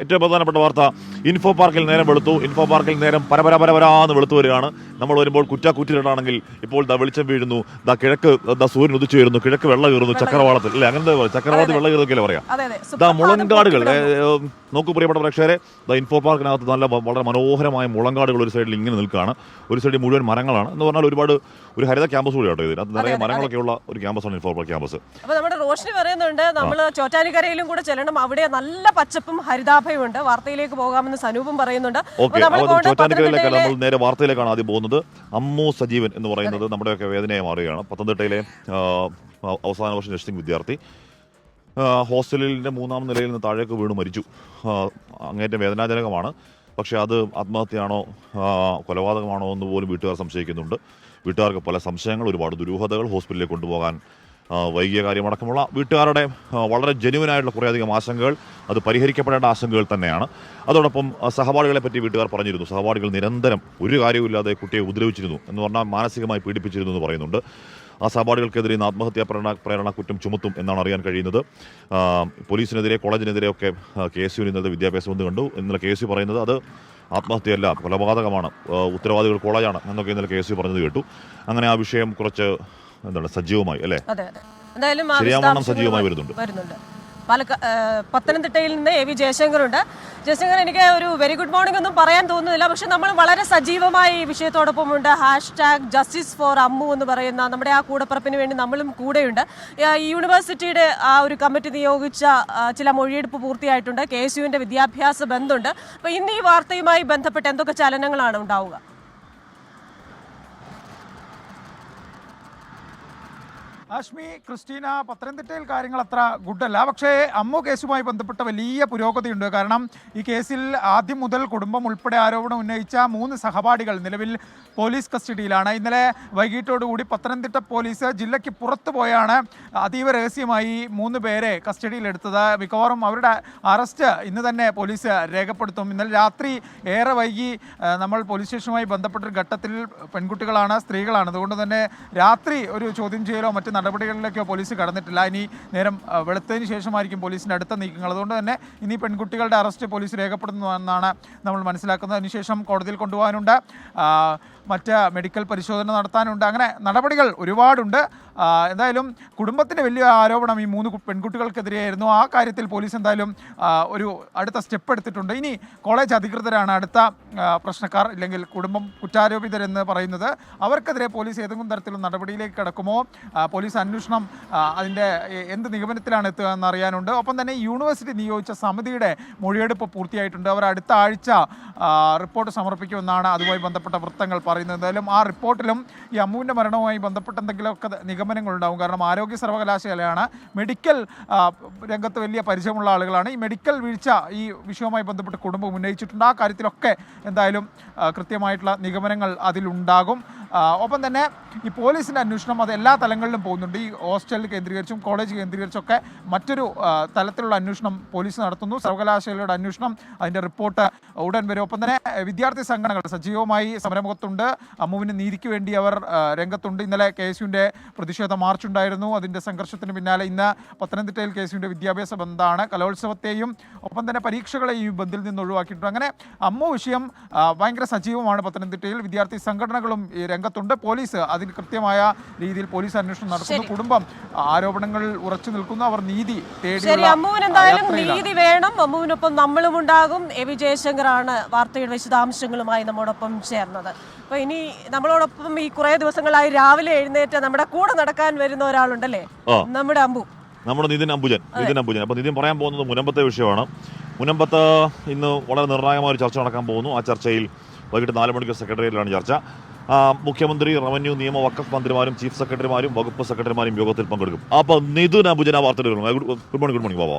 ഏറ്റവും പ്രധാനപ്പെട്ട വാർത്ത, ഇൻഫോ പാർക്കിൽ നേരം വെളുത്തു. ഇൻഫോ പാർക്കിൽ നേരം പരപരാന്ന് വെളുത്തു വരികയാണ്. നമ്മൾ വരുമ്പോൾ കുറ്റാക്കുറ്റിലാണെങ്കിൽ ഇപ്പോൾ വെളിച്ചം വീഴുന്നു, കിഴക്ക് സൂര്യൻ ഉദിച്ചു വരുന്നു, കിഴക്ക് വെള്ളം കയറുന്നു ചക്രവാളത്തിൽ, അല്ലെ? അങ്ങനെ ചക്രവാളത്തിൽ വെള്ളം കയറുന്നൊക്കെ പറയാം. മുളങ്കാടുകൾ നോക്കൂ പ്രിയപ്പെട്ട പ്രേക്ഷകരെ, ഇൻഫോ പാർക്കിനകത്ത് വളരെ മനോഹരമായ മുളങ്കാടുകൾ ഒരു സൈഡിൽ ഇങ്ങനെ നിൽക്കുകയാണ്. ഒരു സൈഡിൽ മുഴുവൻ മരങ്ങളാണ്. എന്ന് പറഞ്ഞാൽ ഒരു ഹരിത ക്യാമ്പസ് കൂടി കേട്ടോ. ഇതിനകത്ത് നിറയെ മരങ്ങളൊക്കെ ഉള്ള ഒരു ക്യാമ്പസാണ് ഇൻഫോ പാർക്ക് ക്യാമ്പസ്. അപ്പോൾ നമ്മുടെ റോഷിനി പറയുന്നുണ്ട് നമ്മൾ ചോറ്റാനിക്കരയിലും കൂടെ ചെല്ലണം, അവിടെ നല്ല പച്ചപ്പും ഹരിതാഭയും ഉണ്ട്. വാർത്തയിലേക്ക് പോകാമെന്ന് സനൂപും പറയുന്നുണ്ട്. ചോറ്റാനിക്കരയിലേക്കാണ് നമ്മൾ നേരെ വാർത്തയിലേക്കാണ് ആദ്യം പോകുന്നത്. അമ്മു സജീവൻ എന്ന് പറയുന്നത് നമ്മുടെയൊക്കെ വേദനയായി മാറുകയാണ്. പത്തനംതിട്ടയിലെ അവസാന വർഷ നഴ്സിംഗ് വിദ്യാർത്ഥി ഹോസ്റ്റലിൻ്റെ 3ാം നിലയിൽ നിന്ന് താഴേക്ക് വീണ് മരിച്ചു. അങ്ങേറ്റം വേദനാജനകമാണ്. പക്ഷേ അത് ആത്മഹത്യയാണോ കൊലപാതകമാണോ എന്ന് പോലും വീട്ടുകാർ സംശയിക്കുന്നുണ്ട്. വീട്ടുകാർക്ക് പല സംശയങ്ങൾ, ഒരുപാട് ദുരൂഹതകൾ, ഹോസ്പിറ്റലിലേക്ക് കൊണ്ടുപോകാൻ വൈകിയ കാര്യമടക്കമുള്ള വീട്ടുകാരുടെ വളരെ ജെന്യുവനായിട്ടുള്ള കുറേയധികം ആശങ്കകൾ, അത് പരിഹരിക്കപ്പെടേണ്ട ആശങ്കകൾ തന്നെയാണ്. അതോടൊപ്പം സഹപാഠികളെ പറ്റി വീട്ടുകാർ പറഞ്ഞിരുന്നു. സഹപാഠികൾ നിരന്തരം ഒരു കാര്യമില്ലാതെ കുട്ടിയെ ഉപദ്രവിച്ചിരുന്നു എന്ന് പറഞ്ഞാൽ മാനസികമായി പീഡിപ്പിച്ചിരുന്നു എന്ന് പറയുന്നുണ്ട്. ആ സഹപാഠികൾക്കെതിരെ ഇന്ന് ആത്മഹത്യാ പ്രേരണ കുറ്റം ചുമത്തും എന്നാണ് അറിയാൻ കഴിയുന്നത്. പോലീസിനെതിരെ, കോളേജിനെതിരെ ഒക്കെ KSU ഇന്നത്തെ വിദ്യാഭ്യാസ മന്ത്രി കണ്ടു. ഇന്നലെ KSU പറയുന്നത് അത് ആത്മഹത്യയല്ല, കൊലപാതകമാണ്, ഉത്തരവാദികൾ കോളേജാണ് എന്നൊക്കെ ഇന്നലെ KSU പറഞ്ഞത് കേട്ടു. അങ്ങനെ ആ വിഷയം കുറച്ച് സജീവമായി, അല്ലേ? ശരിയാവണ്ണം സജീവമായി വരുന്നുണ്ട്. പത്തനംതിട്ടയിൽ നിന്ന് AV ജയശങ്കർ ഉണ്ട്. ജയശങ്കർ, എനിക്ക് ഒരു വെരി ഗുഡ് മോർണിംഗ് ഒന്നും പറയാൻ തോന്നുന്നില്ല, പക്ഷെ നമ്മൾ വളരെ സജീവമായി ഈ വിഷയത്തോടൊപ്പമുണ്ട്. #Justice for Ammu എന്ന് പറയുന്ന നമ്മുടെ ആ കൂടപ്പറപ്പിന് വേണ്ടി നമ്മളും കൂടെയുണ്ട്. യൂണിവേഴ്സിറ്റിയുടെ ആ ഒരു കമ്മിറ്റി നിയോഗിച്ച ചില മൊഴിയെടുപ്പ് പൂർത്തിയായിട്ടുണ്ട്. KSUവിന്റെ വിദ്യാഭ്യാസ ബന്ധമുണ്ട്. അപ്പോൾ ഇന്ന് ഈ വാർത്തയുമായി ബന്ധപ്പെട്ട് എന്തൊക്കെ ചലനങ്ങളാണ് ഉണ്ടാവുക? ആഷ്മി, ക്രിസ്റ്റീന, പത്തനംതിട്ടയിൽ കാര്യങ്ങൾ അത്ര ഗുഡല്ല. പക്ഷേ അമ്മു കേസുമായി ബന്ധപ്പെട്ട വലിയ പുരോഗതിയുണ്ട്. കാരണം ഈ കേസിൽ ആദ്യം മുതൽ കുടുംബം ഉൾപ്പെടെ ആരോപണം ഉന്നയിച്ച 3 സഹപാഠികൾ നിലവിൽ പോലീസ് കസ്റ്റഡിയിലാണ്. ഇന്നലെ വൈകിട്ടോടുകൂടി പത്തനംതിട്ട പോലീസ് ജില്ലയ്ക്ക് പുറത്തു പോയാണ് അതീവ രഹസ്യമായി 3 പേരെ കസ്റ്റഡിയിലെടുത്തത്. മിക്കവാറും അവരുടെ അറസ്റ്റ് ഇന്ന് തന്നെ പോലീസ് രേഖപ്പെടുത്തും. ഇന്നലെ രാത്രി ഏറെ വൈകി നമ്മൾ പോലീസ് സ്റ്റേഷനുമായി ബന്ധപ്പെട്ടൊരു ഘട്ടത്തിൽ പെൺകുട്ടികളാണ്, സ്ത്രീകളാണ്. അതുകൊണ്ട് തന്നെ രാത്രി ഒരു ചോദ്യം ചെയ്യലോ മറ്റ് നടപടികളിലേക്കോ പോലീസ് കടന്നിട്ടില്ല. ഇനി നേരം വെളുത്തതിന് ശേഷമായിരിക്കും പോലീസിൻ്റെ അടുത്ത നീക്കങ്ങൾ. അതുകൊണ്ട് തന്നെ ഇനി പെൺകുട്ടികളുടെ അറസ്റ്റ് പോലീസ് രേഖപ്പെടുത്തുന്നതെന്നാണ് നമ്മൾ മനസ്സിലാക്കുന്നത്. അതിനുശേഷം കോടതിയിൽ കൊണ്ടുപോകാനുണ്ട്, മറ്റ് മെഡിക്കൽ പരിശോധന നടത്താനുണ്ട്. അങ്ങനെ നടപടികൾ ഒരുപാടുണ്ട്. എന്തായാലും കുടുംബത്തിൻ്റെ വലിയ ആരോപണം ഈ 3 പെൺകുട്ടികൾക്കെതിരെയായിരുന്നു. ആ കാര്യത്തിൽ പോലീസ് എന്തായാലും ഒരു അടുത്ത സ്റ്റെപ്പ് എടുത്തിട്ടുണ്ട്. ഇനി കോളേജ് അധികൃതരാണ് അടുത്ത പ്രശ്നക്കാർ, ഇല്ലെങ്കിൽ കുടുംബം കുറ്റാരോപിതരെന്ന് പറയുന്നത്. അവർക്കെതിരെ പോലീസ് ഏതെങ്കിലും തരത്തിലുള്ള നടപടിയിലേക്ക് കടക്കുമോ, പോലീസ് അന്വേഷണം അതിൻ്റെ എന്ത് നിഗമനത്തിലാണ് എത്തുക എന്നറിയാനുണ്ട്. ഒപ്പം തന്നെ യൂണിവേഴ്സിറ്റി നിയോഗിച്ച സമിതിയുടെ മൊഴിയെടുപ്പ് പൂർത്തിയായിട്ടുണ്ട്. അവർ അടുത്ത ആഴ്ച റിപ്പോർട്ട് സമർപ്പിക്കുമെന്നാണ് അതുമായി ബന്ധപ്പെട്ട വൃത്തങ്ങൾ പറയുന്നത്. എന്തായാലും ആ റിപ്പോർട്ടിലും ഈ അമ്മുവിൻ്റെ മരണവുമായി ബന്ധപ്പെട്ട എന്തെങ്കിലുമൊക്കെ നിഗമനങ്ങളുണ്ടാവും. കാരണം ആരോഗ്യ സർവകലാശാലയാണ്, മെഡിക്കൽ രംഗത്ത് വലിയ പരിചയമുള്ള ആളുകളാണ്. ഈ മെഡിക്കൽ വീഴ്ച ഈ വിഷയവുമായി ബന്ധപ്പെട്ട് കുടുംബം ഉന്നയിച്ചിട്ടുണ്ട്. ആ കാര്യത്തിലൊക്കെ എന്തായാലും കൃത്യമായിട്ടുള്ള നിഗമനങ്ങൾ അതിലുണ്ടാകും. ഒപ്പം തന്നെ ഈ പോലീസിൻ്റെ അന്വേഷണം അത് എല്ലാ തലങ്ങളിലും പോകുന്നുണ്ട്. ഈ ഹോസ്റ്റൽ കേന്ദ്രീകരിച്ചും കോളേജ് കേന്ദ്രീകരിച്ചൊക്കെ മറ്റൊരു തലത്തിലുള്ള അന്വേഷണം പോലീസ് നടത്തുന്നു. സർവകലാശാലയുടെ അന്വേഷണം, അതിൻ്റെ റിപ്പോർട്ട് ഉടൻ വരും. ഒപ്പം തന്നെ വിദ്യാർത്ഥി സംഘടനകൾ സജീവമായി സമരമുഖത്തുണ്ട്. അമ്മുവിന് നീതിക്ക് വേണ്ടി അവർ രംഗത്തുണ്ട്. ഇന്നലെ KSUവിൻ്റെ പ്രതിഷേധ മാർച്ചുണ്ടായിരുന്നു. അതിൻ്റെ സംഘർഷത്തിന് പിന്നാലെ ഇന്ന് പത്തനംതിട്ടയിൽ KSUവിൻ്റെ വിദ്യാഭ്യാസ ബന്ധാണ്. കലോത്സവത്തെയും ഒപ്പം തന്നെ പരീക്ഷകളെയും ഈ ബന്ദിൽ നിന്ന് ഒഴിവാക്കിയിട്ടുണ്ട്. അങ്ങനെ അമ്മു വിഷയം ഭയങ്കര സജീവമാണ് പത്തനംതിട്ടയിൽ. വിദ്യാർത്ഥി സംഘടനകളും രംഗത്തുണ്ട്. പോലീസ് അതിന് കൃത്യമായ രീതിയിൽ പോലീസ് അന്വേഷണം നടത്തുന്നു. കുടുംബം ആരോപണങ്ങൾ ഉറച്ചു നിൽക്കുന്നു. അവർ നീതി തേടി. അമ്മുവിന് എന്തായാലും നീതി വേണം. അമ്മുവിനൊപ്പം നമ്മളും ഉണ്ടാകും. AV ജയശങ്കറാണ് വാർത്തയുടെ വിശദാംശങ്ങളുമായി നമ്മോടൊപ്പം ചേർന്നത്. അപ്പൊ ഇനി നമ്മളോടൊപ്പം ഈ കുറെ ദിവസങ്ങളായി രാവിലെ എഴുന്നേറ്റ് നമ്മുടെ കൂടെ നടക്കാൻ വരുന്ന ഒരാളുണ്ടല്ലേ, നമ്മുടെ നിതിൻ അംബുജൻ. അപ്പൊ നിതിൻ പറയാൻ പോകുന്നത് മുനമ്പത്തെ വിഷയമാണ്. മുനമ്പത്ത് ഇന്ന് വളരെ നിർണായകമായ ഒരു ചർച്ച നടക്കാൻ പോകുന്നു. ആ ചർച്ചയിൽ വൈകിട്ട് 4 മണിക്ക് സെക്രട്ടേറിയറ്റിലാണ് ചർച്ച. മുഖ്യമന്ത്രി, റവന്യൂ, നിയമ, വഖഫ് മന്ത്രിമാരും ചീഫ് സെക്രട്ടറിമാരും വകുപ്പ് സെക്രട്ടറിമാരും യോഗത്തിൽ പങ്കെടുക്കും. അപ്പോൾ നിതിൻ അംബുജൻ ആ വാർത്തയിൽ ഗുഡ് മോർണിംഗ് ബാബാ.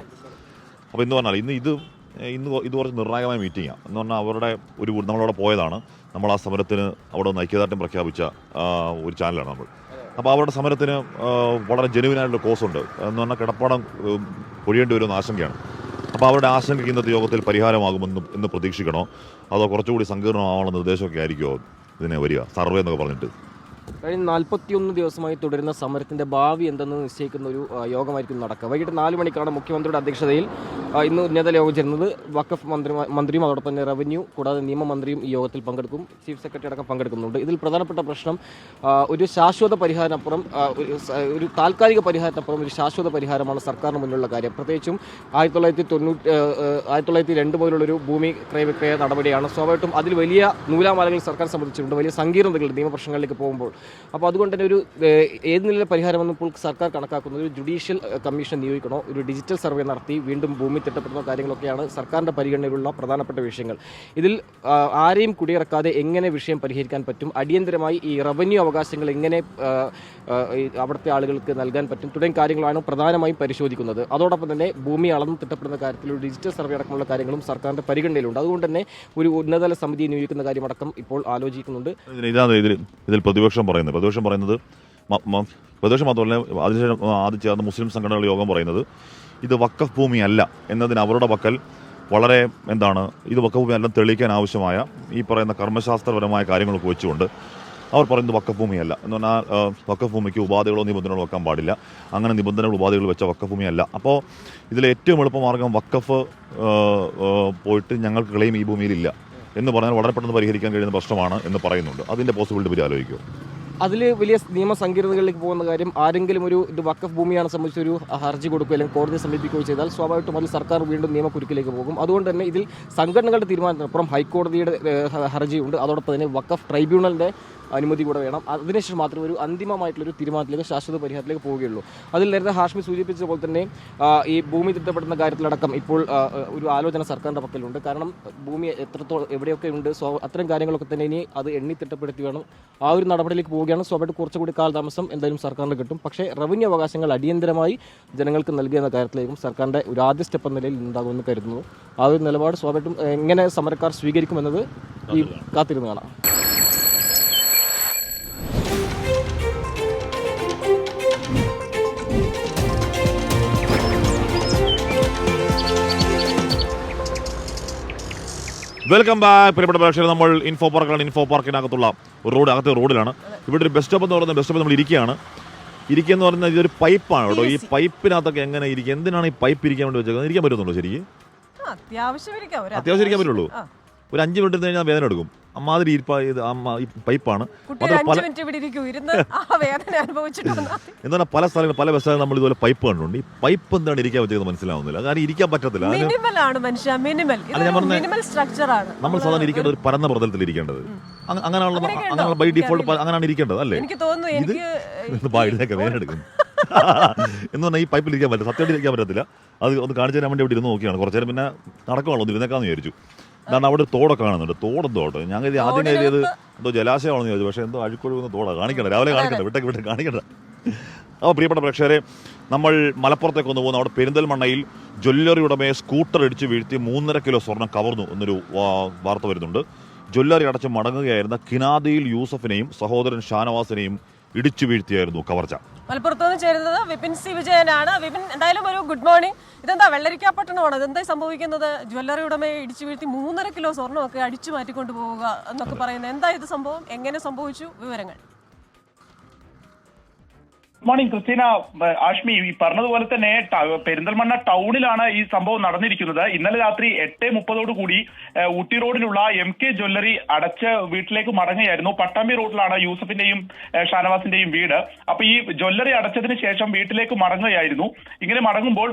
അപ്പോൾ ഇന്ന് പറഞ്ഞാൽ ഇന്ന് കുറച്ച് നിർണായകമായ മീറ്റിംഗാണ്. എന്ന് പറഞ്ഞാൽ അവരുടെ നമ്മളവിടെ പോയതാണ്. നമ്മൾ ആ സമരത്തിന് അവിടെ നിന്ന് ഐക്യദാർഢ്യം പ്രഖ്യാപിച്ച ഒരു ചാനലാണ് നമ്മൾ. അപ്പോൾ അവരുടെ സമരത്തിന് വളരെ ജെനുവിനായിട്ടുള്ള കോസുണ്ട്. എന്ന് പറഞ്ഞാൽ കിടപ്പാടം ഒഴിയേണ്ടി വരുമെന്ന ആശങ്കയാണ്. അപ്പോൾ അവരുടെ ആശങ്കയ്ക്ക് ഇന്നത്തെ യോഗത്തിൽ പരിഹാരമാകുമെന്ന് പ്രതീക്ഷിക്കണോ, അതോ കുറച്ചുകൂടി സങ്കീർണമാവാനുള്ള നിർദ്ദേശമൊക്കെ ആയിരിക്കുമോ ഇതിനെ വരിക, സർവേ എന്നൊക്കെ പറഞ്ഞിട്ട്? കഴിഞ്ഞ 41 ദിവസമായി തുടരുന്ന സമരത്തിന്റെ ഭാവി എന്തെന്ന് നിശ്ചയിക്കുന്ന ഒരു യോഗമായിരിക്കും നടക്കുക. വൈകിട്ട് 4 മണിക്കാണ് മുഖ്യമന്ത്രിയുടെ അധ്യക്ഷതയിൽ ഇന്ന് ഉന്നതതല യോഗം ചേരുന്നത്. വഖഫ് മന്ത്രിയും അതോടൊപ്പം തന്നെ റവന്യൂ കൂടാതെ നിയമമന്ത്രിയും ഈ യോഗത്തിൽ പങ്കെടുക്കും. ചീഫ് സെക്രട്ടറി അടക്കം പങ്കെടുക്കുന്നുണ്ട്. ഇതിൽ പ്രധാനപ്പെട്ട പ്രശ്നം ഒരു ശാശ്വത പരിഹാരത്തിനപ്പുറം ഒരു താൽക്കാലിക പരിഹാരത്തിനപ്പുറം ഒരു ശാശ്വത പരിഹാരമാണ് സർക്കാരിന് മുന്നിലുള്ള കാര്യം. പ്രത്യേകിച്ചും 1902 മുതലുള്ളൊരു ഭൂമി ക്രയവിക്രയ നടപടിയാണ്. സ്വാഭാവികമായിട്ടും അതിൽ വലിയ നൂലാമാലകൾ സർക്കാർ സംബന്ധിച്ചിട്ടുണ്ട്, വലിയ സങ്കീർണതകൾ നിയമപ്രശ്നങ്ങളിലേക്ക് പോകുമ്പോൾ. അപ്പോൾ അതുകൊണ്ട് തന്നെ ഒരു ഏത് നിലയിലെ പരിഹാരമെന്ന് ഇപ്പോൾ സർക്കാർ കണക്കാക്കുന്നത് ഒരു ജുഡീഷ്യൽ കമ്മീഷൻ നിയോഗിക്കണോ, ഒരു ഡിജിറ്റൽ സർവേ നടത്തി വീണ്ടും ഭൂമി തിട്ടപ്പെടുന്ന കാര്യങ്ങളൊക്കെയാണ് സർക്കാരിൻ്റെ പരിഗണനയിലുള്ള പ്രധാനപ്പെട്ട വിഷയങ്ങൾ. ഇതിൽ ആരെയും കുടിയിറക്കാതെ എങ്ങനെ വിഷയം പരിഹരിക്കാൻ പറ്റും, അടിയന്തരമായി ഈ റവന്യൂ അവകാശങ്ങൾ എങ്ങനെ അവിടുത്തെ ആളുകൾക്ക് നൽകാൻ പറ്റും തുടങ്ങിയ കാര്യങ്ങളാണ് പ്രധാനമായും പരിശോധിക്കുന്നത്. അതോടൊപ്പം തന്നെ ഭൂമി അളന്ന് തിട്ടപ്പെടുന്ന കാര്യത്തിൽ ഒരു ഡിജിറ്റൽ സർവേ അടക്കമുള്ള കാര്യങ്ങളും സർക്കാരിൻ്റെ പരിഗണനയിലുണ്ട്. അതുകൊണ്ട് തന്നെ ഒരു ഉന്നതതല സമിതി നിയോഗിക്കുന്ന കാര്യമടക്കം ഇപ്പോൾ ആലോചിക്കുന്നുണ്ട്. ഇതിൽ പ്രതിപക്ഷം പറയുന്നത് പ്രതിപക്ഷം മാത്രമല്ല അതിനുശേഷം ആദ്യം ചേർന്ന മുസ്ലിം സംഘടനകളുടെ യോഗം പറയുന്നത് ഇത് വഖഫ് ഭൂമിയല്ല എന്നതിന് അവരുടെ പക്കൽ വളരെ ഇത് വഖഫ് ഭൂമി എല്ലാം തെളിയിക്കാൻ ആവശ്യമായ ഈ പറയുന്ന കർമ്മശാസ്ത്രപരമായ കാര്യങ്ങളൊക്കെ വെച്ചുകൊണ്ട് അവർ പറയുന്നത് വഖഫ് ഭൂമിയല്ല എന്ന് പറഞ്ഞാൽ വഖഫ് ഭൂമിക്ക് ഉപാധികളോ നിബന്ധനകളോ വെക്കാൻ പാടില്ല. അങ്ങനെ നിബന്ധനകൾ ഉപാധികൾ വെച്ച വഖഫ് ഭൂമിയല്ല. അപ്പോൾ ഇതിലെ ഏറ്റവും എളുപ്പമാർഗ്ഗം വഖഫ് പോയിട്ട് ഞങ്ങൾക്ക് ക്ലെയിം ഈ ഭൂമിയിലില്ല എന്ന് പറഞ്ഞാൽ വളരെ പെട്ടെന്ന് പരിഹരിക്കാൻ കഴിയുന്ന പ്രശ്നമാണ് എന്ന് പറയുന്നുണ്ട്. അതിൻ്റെ പോസിബിലിറ്റി പറ്റി ആലോചിക്കുമോ? അതിൽ വലിയ നിയമ സങ്കീർണതകളിലേക്ക് പോകുന്ന കാര്യം, ആരെങ്കിലും ഇത് വഖഫ് ഭൂമിയാണ് സംബന്ധിച്ചൊരു ഹർജി കൊടുക്കുകയോ അല്ലെങ്കിൽ കോടതിയെ സമീപിക്കുകയോ ചെയ്താൽ സ്വാഭാവികമായിട്ടും അതിൽ സർക്കാർ വീണ്ടും നിയമക്കുരുക്കിലേക്ക് പോകും. അതുകൊണ്ട് തന്നെ ഇതിൽ സംഘടനകളുടെ തീരുമാനത്തിനപ്പുറം ഹൈക്കോടതിയുടെ ഹർജിയുണ്ട്. അതോടൊപ്പം തന്നെ വഖഫ് ട്രൈബ്യൂണലിൻ്റെ അനുമതി കൂടെ വേണം. അതിനുശേഷം മാത്രമേ ഒരു അന്തിമമായിട്ടുള്ളൊരു തീരുമാനത്തിലേക്ക് ശാശ്വത പരിഹാരത്തിലേക്ക് പോവുകയുള്ളൂ. അതിൽ നേരത്തെ ഹാഷ്മി സൂചിപ്പിച്ച പോലെ തന്നെ ഈ ഭൂമി തിട്ടപ്പെടുന്ന കാര്യത്തിലടക്കം ഇപ്പോൾ ഒരു ആലോചന സർക്കാരിൻ്റെ പക്കലുണ്ട്. കാരണം ഭൂമി എത്രത്തോളം എവിടെയൊക്കെ ഉണ്ട്, അത്തരം കാര്യങ്ങളൊക്കെ തന്നെ ഇനി അത് എണ്ണി തിട്ടപ്പെടുത്തി വേണം ആ ഒരു നടപടിയിലേക്ക് പോവുകയാണ്. സ്വാഭാവികമായിട്ട് കുറച്ചുകൂടി കാലതാമസം എന്തായാലും സർക്കാരിന് കിട്ടും. പക്ഷേ റവന്യൂ അവകാശങ്ങൾ അടിയന്തരമായി ജനങ്ങൾക്ക് നൽകിയ കാര്യത്തിലേക്കും സർക്കാരിൻ്റെ ഒരു ആദ്യ സ്റ്റെപ്പ് എന്ന നിലയിൽ ഉണ്ടാകുമെന്ന് കരുതുന്നു. ആ ഒരു നിലപാട് സ്വാഭാവികമായിട്ടും എങ്ങനെ സമരക്കാർ സ്വീകരിക്കുമെന്നത് ഈ കാത്തിരുന്ന് കാണാം. വെൽക്കം ബാക്ക് പ്രിയപ്പെട്ട പ്രേക്ഷകർ. നമ്മൾ ഇൻഫോ പാർക്കിനകത്തുള്ള അകത്തെ റോഡിലാണ്. ഇവിടെ ഒരു ബസ് സ്റ്റോപ്പ് എന്ന് പറയുന്ന ബസ് സ്റ്റോപ്പിൽ നമ്മൾ ഇരിക്കുകയെന്ന് പറഞ്ഞാൽ ഇതൊരു പൈപ്പാണ് കേട്ടോ. ഈ പൈപ്പിനകത്തൊക്കെ എങ്ങനെ ഇരിക്കുക, എന്തിനാണ് ഈ പൈപ്പ് ഇരിക്കാൻ വേണ്ടി വെച്ചത്? ഇരിക്കാൻ പറ്റുന്നുണ്ടോ ശരിക്കും? അത്യാവശ്യം ഇരിക്കാൻ പറ്റുള്ളൂ. ഒരു 5 മിനിറ്റ് കഴിഞ്ഞാൽ വേദന എടുക്കും. അമ്മാതിരി ഈ പൈപ്പാണ്. എന്താണ് പല സ്ഥലങ്ങൾ പല ബസ്സുകൾ നമ്മൾ ഇതുപോലെ പൈപ്പ് കണ്ടുണ്ട്. ഈ പൈപ്പ് എന്താണ് ഇരിക്കാൻ പറ്റിയത് മനസ്സിലാവുന്നില്ല. കാരണം ഇരിക്കാൻ പറ്റത്തില്ല. നമ്മൾ സാധാരണ ഇരിക്കേണ്ടത് ഒരു പരന്ന പ്രതലത്തിൽ ഇരിക്കേണ്ടത്. അങ്ങനെയുള്ള ബൈ ഡിഫോൾട്ട് അങ്ങനെയാണ് ഇരിക്കേണ്ടത് അല്ലേ? വേദന എടുക്കുന്നു എന്ന് പറഞ്ഞാൽ ഈ പൈപ്പിൽ ഇരിക്കാൻ പറ്റില്ല. സത്യമായിട്ട് ഇരിക്കാൻ പറ്റത്തില്ല. അത് ഒന്ന് കാണിച്ചു തരാൻ വേണ്ടി ഇവിടെ ഇരുന്ന് നോക്കിയാണ്. കുറച്ചു നേരം പിന്നെ നടക്കുവാണോ ഒന്ന് ഇരുന്നേക്കാന്ന് വിചാരിച്ചു. കാരണം അവിടെ ഒരു തോടൊക്കെ കാണുന്നുണ്ട്. തോടെന്തോ കേട്ടോ, ഞാൻ ആദ്യം കരുതിയത് എന്തോ ജലാശയമാണെന്ന് ചോദിച്ചു. പക്ഷേ എന്തോ അഴുക്കൊഴുകുന്ന തോടാണ്. കാണിക്കണ്ട, രാവിലെ കാണിക്കണ്ട, വിട്ടേക്ക് കാണിക്കണ്ട. അപ്പോൾ പ്രിയപ്പെട്ട പ്രേക്ഷകരെ, നമ്മൾ മലപ്പുറത്തേക്ക് ഒന്ന് പോകുന്നു. അവിടെ പെരിന്തൽമണ്ണയിൽ ജ്വല്ലറി ഉടമയെ സ്കൂട്ടർ ഇടിച്ച് വീഴ്ത്തി 3.5 കിലോ സ്വർണം കവർന്നു എന്നൊരു വാർത്ത വരുന്നുണ്ട്. ജ്വല്ലറി അടച്ച് മടങ്ങുകയായിരുന്ന കിനാദിയിൽ യൂസഫിനെയും സഹോദരൻ ഷാനവാസിനെയും ഇടിച്ചു വീഴ്ത്തിയായിരുന്നു കവർച്ച. മലപ്പുറത്ത് നിന്ന് ചേരുന്നത് വിപിൻ സി വിജയനാണ്. വിപിൻ, എന്തായാലും ഒരു ഗുഡ് മോർണിംഗ്. ഇതെന്താ വെള്ളരിക്കാപ്പട്ടണമാണ്, ഇതെന്താ സംഭവിക്കുന്നത്? ജ്വല്ലറി ഉടമയെ ഇടിച്ചു വീഴ്ത്തി 3.5 കിലോ സ്വർണ്ണമൊക്കെ അടിച്ചു മാറ്റിക്കൊണ്ട് പോവുക എന്നൊക്കെ പറയുന്നത് എന്താ ഇത് സംഭവം? എങ്ങനെ സംഭവിച്ചു? വിവരങ്ങൾ. Morning Christina. ആഷ്മി, ഈ പറഞ്ഞതുപോലെ തന്നെ പെരിന്തൽമണ്ണ ടൗണിലാണ് ഈ സംഭവം നടന്നിരിക്കുന്നത്. ഇന്നലെ രാത്രി 8:30 കൂടി ഊട്ടി റോഡിലുള്ള MK ജ്വല്ലറി അടച്ച് വീട്ടിലേക്ക് മടങ്ങുകയായിരുന്നു. പട്ടാമ്പി റോഡിലാണ് യൂസഫിന്റെയും ഷാനവാസിന്റെയും വീട്. അപ്പൊ ഈ ജ്വല്ലറി അടച്ചതിന് ശേഷം വീട്ടിലേക്ക് മടങ്ങുകയായിരുന്നു. ഇങ്ങനെ മടങ്ങുമ്പോൾ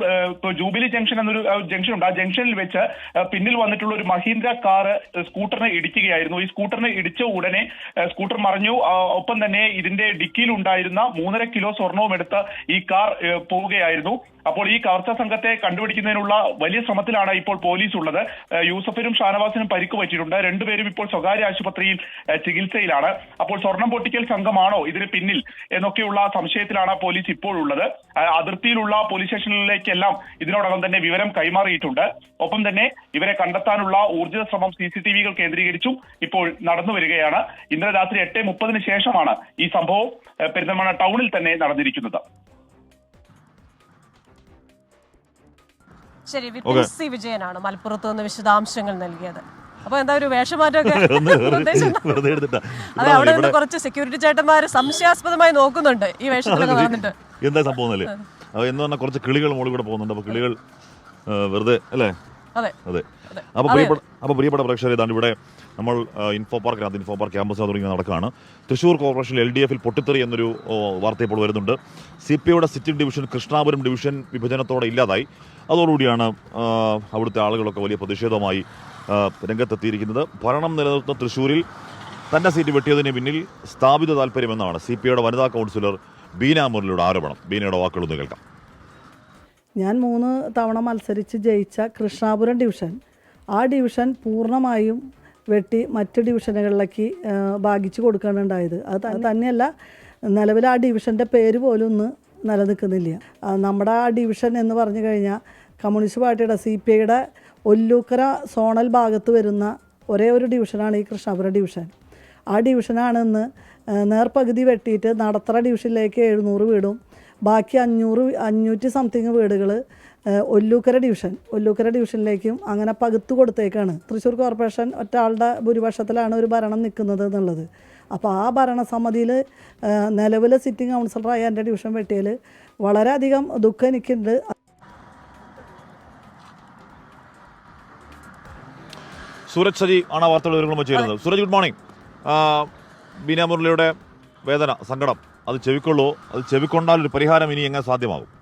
ജൂബിലി ജംഗ്ഷൻ എന്നൊരു ജംഗ്ഷൻ ഉണ്ട്. ആ ജംഗ്ഷനിൽ വെച്ച് പിന്നിൽ വന്നിട്ടുള്ള ഒരു മഹീന്ദ്ര കാറ് സ്കൂട്ടറിനെ ഇടിക്കുകയായിരുന്നു. ഈ സ്കൂട്ടറിനെ ഇടിച്ച ഉടനെ സ്കൂട്ടർ മറിഞ്ഞു. ഒപ്പം തന്നെ ഇതിന്റെ ഡിക്കിയിൽ ഉണ്ടായിരുന്ന 3.5 കിലോ സ്വർണവും എടുത്ത് ഈ കാർ പോവുകയായിരുന്നു. അപ്പോൾ ഈ കവർച്ചാ സംഘത്തെ കണ്ടുപിടിക്കുന്നതിനുള്ള വലിയ ശ്രമത്തിലാണ് ഇപ്പോൾ പോലീസ് ഉള്ളത്. യൂസഫിനും ഷാനവാസിനും പരിക്ക് പറ്റിയിട്ടുണ്ട്. രണ്ടുപേരും ഇപ്പോൾ സ്വകാര്യ ആശുപത്രിയിൽ ചികിത്സയിലാണ്. അപ്പോൾ സ്വർണം പൊട്ടിക്കൽ സംഘമാണോ ഇതിന് പിന്നിൽ എന്നൊക്കെയുള്ള സംശയത്തിലാണ് പോലീസ് ഇപ്പോഴുള്ളത്. അതിർത്തിയിലുള്ള പോലീസ് സ്റ്റേഷനിലേക്കെല്ലാം ഇതിനോടകം തന്നെ വിവരം കൈമാറിയിട്ടുണ്ട്. ഒപ്പം തന്നെ ഇവരെ കണ്ടെത്താനുള്ള ഊർജിത ശ്രമം CCTV കേന്ദ്രീകരിച്ചും ഇപ്പോൾ നടന്നു വരികയാണ്. ഇന്നലെ രാത്രി 8:30 ശേഷമാണ് ഈ സംഭവം പെരിന്തൽമണ്ണ ടൗണിൽ തന്നെ നടന്നിരിക്കുന്നത്. ശരി, വിപിൻ സി വിജയനാണ് മലപ്പുറത്ത് നിന്ന് വിശദാംശങ്ങൾ നൽകിയത്. അപ്പൊ എന്താ ഒരു വേഷമാറ്റമൊക്കെ വെറുതെ എടുത്തിട്ടാ അതെ, അവിടെ നിന്ന് കുറച്ച് സെക്യൂരിറ്റി ചേട്ടന്മാര് സംശയാസ്പദമായി നോക്കുന്നുണ്ട് ഈ വേഷത്തിലൊക്കെ വന്നിട്ട്. എന്താ സംഭവം അല്ലേ എന്ന് പറഞ്ഞാൽ കുറച്ച് കിളികൾ മുകളിൽ കൂടെ പോകുന്നുണ്ട്. അപ്പൊ കിളികൾ വെറുതെ അല്ലേ? അതെ അതെ. അപ്പോൾ പ്രിയപ്പെട്ട പ്രേക്ഷകർ, ഇതാണ് ഇവിടെ നമ്മൾ ഇൻഫോ പാർക്ക് ക്യാമ്പസിനകത്ത് തുടങ്ങി നടക്കുകയാണ്. തൃശ്ശൂർ കോർപ്പറേഷനിൽ LDF പൊട്ടിത്തെറി എന്നൊരു വാർത്ത ഇപ്പോൾ വരുന്നുണ്ട്. CPIയുടെ സിറ്റിംഗ് ഡിവിഷൻ കൃഷ്ണാപുരം ഡിവിഷൻ വിഭജനത്തോടെ ഇല്ലാതായി. അതോടുകൂടിയാണ് അവിടുത്തെ ആളുകളൊക്കെ വലിയ പ്രതിഷേധവുമായി രംഗത്തെത്തിയിരിക്കുന്നത്. ഭരണം നിലനിർത്തുന്ന തൃശ്ശൂരിൽ തൻ്റെ സീറ്റ് വെട്ടിയതിന് പിന്നിൽ സ്ഥാപിത താല്പര്യമെന്നാണ് CPIയുടെ വനിതാ കൗൺസിലർ ബീന മുരളിയുടെ ആരോപണം. ബീനയുടെ വാക്കുകളൊന്ന് കേൾക്കാം. ഞാൻ 3 തവണ മത്സരിച്ച് ജയിച്ച കൃഷ്ണാപുരം ഡിവിഷൻ, ആ ഡിവിഷൻ പൂർണ്ണമായും വെട്ടി മറ്റ് ഡിവിഷനുകളിലേക്ക് ഭാഗിച്ചു കൊടുക്കാനുണ്ടായത്. അത് തന്നെയല്ല, നിലവിൽ ആ ഡിവിഷൻ്റെ പേര് പോലും ഒന്ന് നിലനിൽക്കുന്നില്ല. നമ്മുടെ ആ ഡിവിഷൻ എന്ന് പറഞ്ഞു കഴിഞ്ഞാൽ കമ്മ്യൂണിസ്റ്റ് പാർട്ടിയുടെ CPIയുടെ ഒല്ലൂക്കര സോണൽ ഭാഗത്ത് വരുന്ന ഒരേ ഒരു ഡിവിഷനാണ് ഈ കൃഷ്ണാപുരം ഡിവിഷൻ. ആ ഡിവിഷനാണ് ഇന്ന് നേർപകുതി വെട്ടിയിട്ട് നടത്തറ ഡിവിഷനിലേക്ക് 700 വീടും ബാക്കി 500 സംതിങ് വീടുകൾ ഒല്ലൂക്കര ഡിവിഷനിലേക്കും അങ്ങനെ പകുത്തു കൊടുത്തേക്കാണ്. തൃശ്ശൂർ കോർപ്പറേഷൻ ഒറ്റ ആളുടെ ഭൂരിപക്ഷത്തിലാണ് ഒരു ഭരണം നിൽക്കുന്നത് എന്നുള്ളത്. അപ്പോൾ ആ ഭരണസമിതിയിൽ നിലവിൽ സിറ്റിംഗ് കൗൺസിലറായ എൻ്റെ ഡിവിഷൻ വെട്ടിയതിൽ വളരെയധികം ദുഃഖം എനിക്കുണ്ട്. സൂരജ് സജി ആണ് ആ വാർത്തകൾ വിവരങ്ങളുമായി ചേരുന്നത്. Sooraj, good morning. ബീന മുരളിയുടെ വേദന, സങ്കടം അത് ചെവിക്കൊള്ളൂ. അത് ചെവിക്കൊണ്ടാൽ ഒരു പരിഹാരം ഇനി എങ്ങനെ സാധ്യമാകും?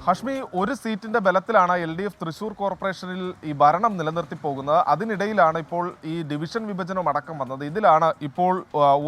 ഹഷ്മി, ഒരു സീറ്റിന്റെ ബലത്തിലാണ് LDF തൃശ്ശൂർ കോർപ്പറേഷനിൽ ഈ ഭരണം നിലനിർത്തി പോകുന്നത്. അതിനിടയിലാണ് ഇപ്പോൾ ഈ ഡിവിഷൻ വിഭജനം അടക്കം വന്നത്. ഇതിലാണ് ഇപ്പോൾ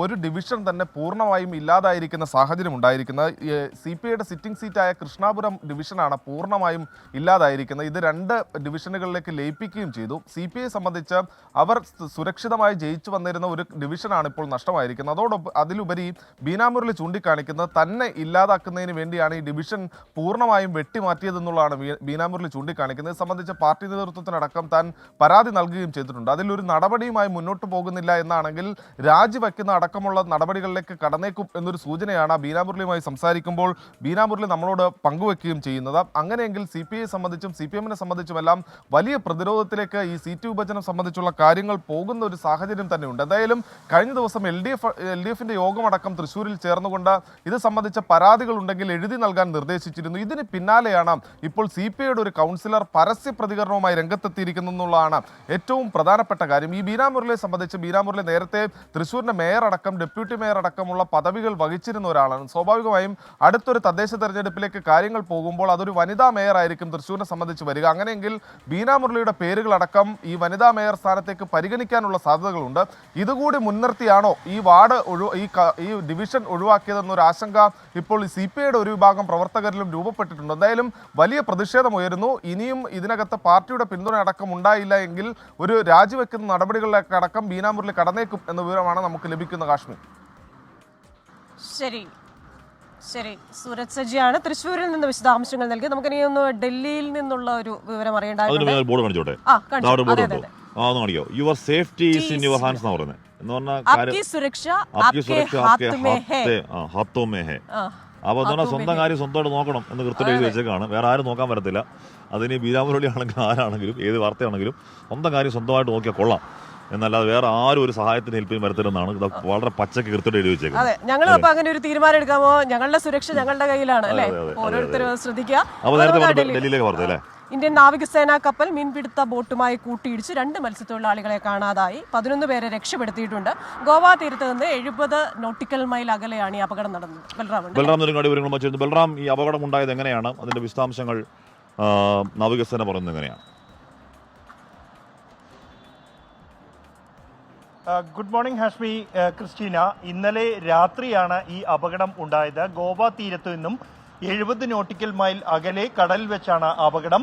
ഒരു ഡിവിഷൻ തന്നെ പൂർണ്ണമായും ഇല്ലാതായിരിക്കുന്ന സാഹചര്യം ഉണ്ടായിരിക്കുന്നത്. CPIയുടെ സിറ്റിംഗ് സീറ്റായ കൃഷ്ണാപുരം ഡിവിഷനാണ് പൂർണ്ണമായും ഇല്ലാതായിരിക്കുന്നത്. ഇത് 2 ഡിവിഷനുകളിലേക്ക് ലയിപ്പിക്കുകയും ചെയ്തു. CPI സംബന്ധിച്ച് അവർ സുരക്ഷിതമായി ജയിച്ചു വന്നിരുന്ന ഒരു ഡിവിഷനാണ് ഇപ്പോൾ നഷ്ടമായിരിക്കുന്നത്. അതിലുപരി ബീന മുരളി ചൂണ്ടിക്കാണിക്കുന്നത് തന്നെ ഇല്ലാതാക്കുന്നതിന് വേണ്ടിയാണ് ഈ ഡിവിഷൻ പൂർണ്ണമായും വെട്ടിമാറ്റിയതെന്നുള്ളതാണ് ബീന മുരളി ചൂണ്ടിക്കാണിക്കുന്നത്. ഇത് സംബന്ധിച്ച് പാർട്ടി നേതൃത്വത്തിനടക്കം താൻ പരാതി നൽകുകയും ചെയ്തിട്ടുണ്ട്. അതിലൊരു നടപടിയുമായി മുന്നോട്ട് പോകുന്നില്ല എന്നാണെങ്കിൽ രാജിവെക്കുന്ന അടക്കമുള്ള നടപടികളിലേക്ക് കടന്നേക്കും എന്നൊരു സൂചനയാണ് ബീന മുരളിയുമായി സംസാരിക്കുമ്പോൾ ബീന മുരളി നമ്മളോട് പങ്കുവെക്കുകയും ചെയ്യുന്നത്. അങ്ങനെയെങ്കിൽ CPIയെ സംബന്ധിച്ചും CPMനെ സംബന്ധിച്ചുമെല്ലാം വലിയ പ്രതിരോധത്തിലേക്ക് ഈ സീറ്റ് വിഭജനം സംബന്ധിച്ചുള്ള കാര്യങ്ങൾ പോകുന്ന ഒരു സാഹചര്യം തന്നെയുണ്ട്. എന്തായാലും കഴിഞ്ഞ ദിവസം LDFന്റെ യോഗമടക്കം തൃശ്ശൂരിൽ ചേർന്നുകൊണ്ട് ഇത് സംബന്ധിച്ച പരാതികൾ ഉണ്ടെങ്കിൽ എഴുതി നൽകാൻ നിർദ്ദേശിച്ചിരുന്നു. ഇതിന് പിന്നാലെയാണ് ഇപ്പോൾ CPIയുടെ ഒരു കൗൺസിലർ പരസ്യ പ്രതികരണവുമായി രംഗത്തെത്തിയിരിക്കുന്നു എന്നുള്ളതാണ് ഏറ്റവും പ്രധാനപ്പെട്ട കാര്യം. ഈ ബീന മുരളിയെ സംബന്ധിച്ച് ബീന മുരളി നേരത്തെ തൃശ്ശൂരിന്റെ മേയർ അടക്കം ഡെപ്യൂട്ടി മേയർ അടക്കമുള്ള പദവികൾ വഹിച്ചിരുന്ന ഒരാളാണ്. സ്വാഭാവികമായും അടുത്തൊരു തദ്ദേശ തെരഞ്ഞെടുപ്പിലേക്ക് കാര്യങ്ങൾ പോകുമ്പോൾ അതൊരു വനിതാ മേയർ ആയിരിക്കും തൃശ്ശൂരിനെ സംബന്ധിച്ച് വരിക. അങ്ങനെയെങ്കിൽ ബീന മുരളിയുടെ പേരുകളടക്കം ഈ വനിതാ മേയർ സ്ഥാനത്തേക്ക് പരിഗണിക്കാനുള്ള സാധ്യതകളുണ്ട്. ഇതുകൂടി മുൻനിർത്തിയാണോ ഈ വാർഡ് ഈ ഡിവിഷൻ ഒഴിവാക്കിയതെന്നൊരു ആശങ്ക ഇപ്പോൾ ഈ CPIയുടെ ഒരു വിഭാഗം പ്രവർത്തകരിലും രൂപപ്പെട്ടിട്ടുണ്ട്. എന്തായാലും വലിയ പ്രതിഷേധമുയരുന്നു. ഇനിയും ഇതിനകത്ത് പാർട്ടിയുടെ പിന്തുണ അടക്കം ഉണ്ടായില്ല എങ്കിൽ ഒരു രാജിവെക്കുന്ന നടപടികളിലേക്ക് അടക്കം ബീന മുരളി കടന്നേക്കും എന്ന വിവരമാണ് നമുക്ക് ലഭിക്കുന്ന. കാശ്മീർ. ശരി, സൂരജ് സജിയാണ് തൃശ്ശൂരിൽ നിന്ന് വിശദാംശങ്ങൾ നൽകി. നമുക്ക് ഇനി ഒന്ന് ഡൽഹിയിൽ നിന്നുള്ള ഒരു വിവരം അറിയേണ്ടതുണ്ട്. Your safety is in your hands എന്നാണ് പറയുന്നത്. എന്ന് പറഞ്ഞാൽ അപ്പോൾ എന്താണ് സ്വന്തം കാര്യം സ്വന്തമായിട്ട് നോക്കണം എന്ന് കൃത്യമായിട്ട് എഴുതി വെച്ചേക്കാണ്. വേറെ ആരും നോക്കാൻ പറ്റത്തില്ല. അതിന് ബീന മുരളി ആണെങ്കിലും ആരാണെങ്കിലും ഏത് വാർത്തയാണെങ്കിലും സ്വന്തം കാര്യം സ്വന്തമായിട്ട് നോക്കിയാൽ കൊള്ളാം എന്നല്ലാതെ വേറെ ആരും ഒരു സഹായത്തിന് ഹെൽപ്പിന് വരത്തില്ലെന്നാണ് വളരെ പച്ചക്ക് കൃത്യമായിട്ട് എഴുതി വെച്ചേക്കുന്നത്. അതെ, ഞങ്ങൾ അപ്പൊ അങ്ങനെ ഒരു തീരുമാനം എടുക്കാമോ? ഞങ്ങളുടെ സുരക്ഷ ഞങ്ങളുടെ കയ്യിലാണ് അല്ലേ? ഓരോരുത്തരും ശ്രദ്ധിക്കുക. അപ്പോൾ നേരത്തെ ഡൽഹിയിലേക്ക് വാർത്ത അല്ലേ? ഇന്ത്യൻ നാവികസേനാ കപ്പൽ മീൻപിടുത്ത ബോട്ടുമായി കൂട്ടിയിടിച്ച് 2 മത്സ്യത്തൊഴിലാളികളെ കാണാതായി. 11 പേരെ രക്ഷപ്പെടുത്തിയിട്ടുണ്ട്. ഗോവ തീരത്ത് നിന്ന് 70 നോട്ടിക്കൽ മൈൽ അകലെയാണ് ഈ അപകടം നടന്നത്. ബൽറാം വിവരങ്ങൾ വെച്ചിരുന്നു. ബൽറാം, ഈ അപകടം ഉണ്ടായത് എങ്ങനെയാണ്? അതിന്റെ വിശദാംശങ്ങൾ നാവികസേന പറയുന്നത് എങ്ങനെയാണ്? Good morning Hashmi, Christina. ഇന്നലെ രാത്രിയാണ് ഈ അപകടം ഉണ്ടായത്. ഗോവ തീരത്തു നിന്നും 70 നോട്ടിക്കൽ മൈൽ അകലെ കടലിൽ വെച്ചാണ് അപകടം.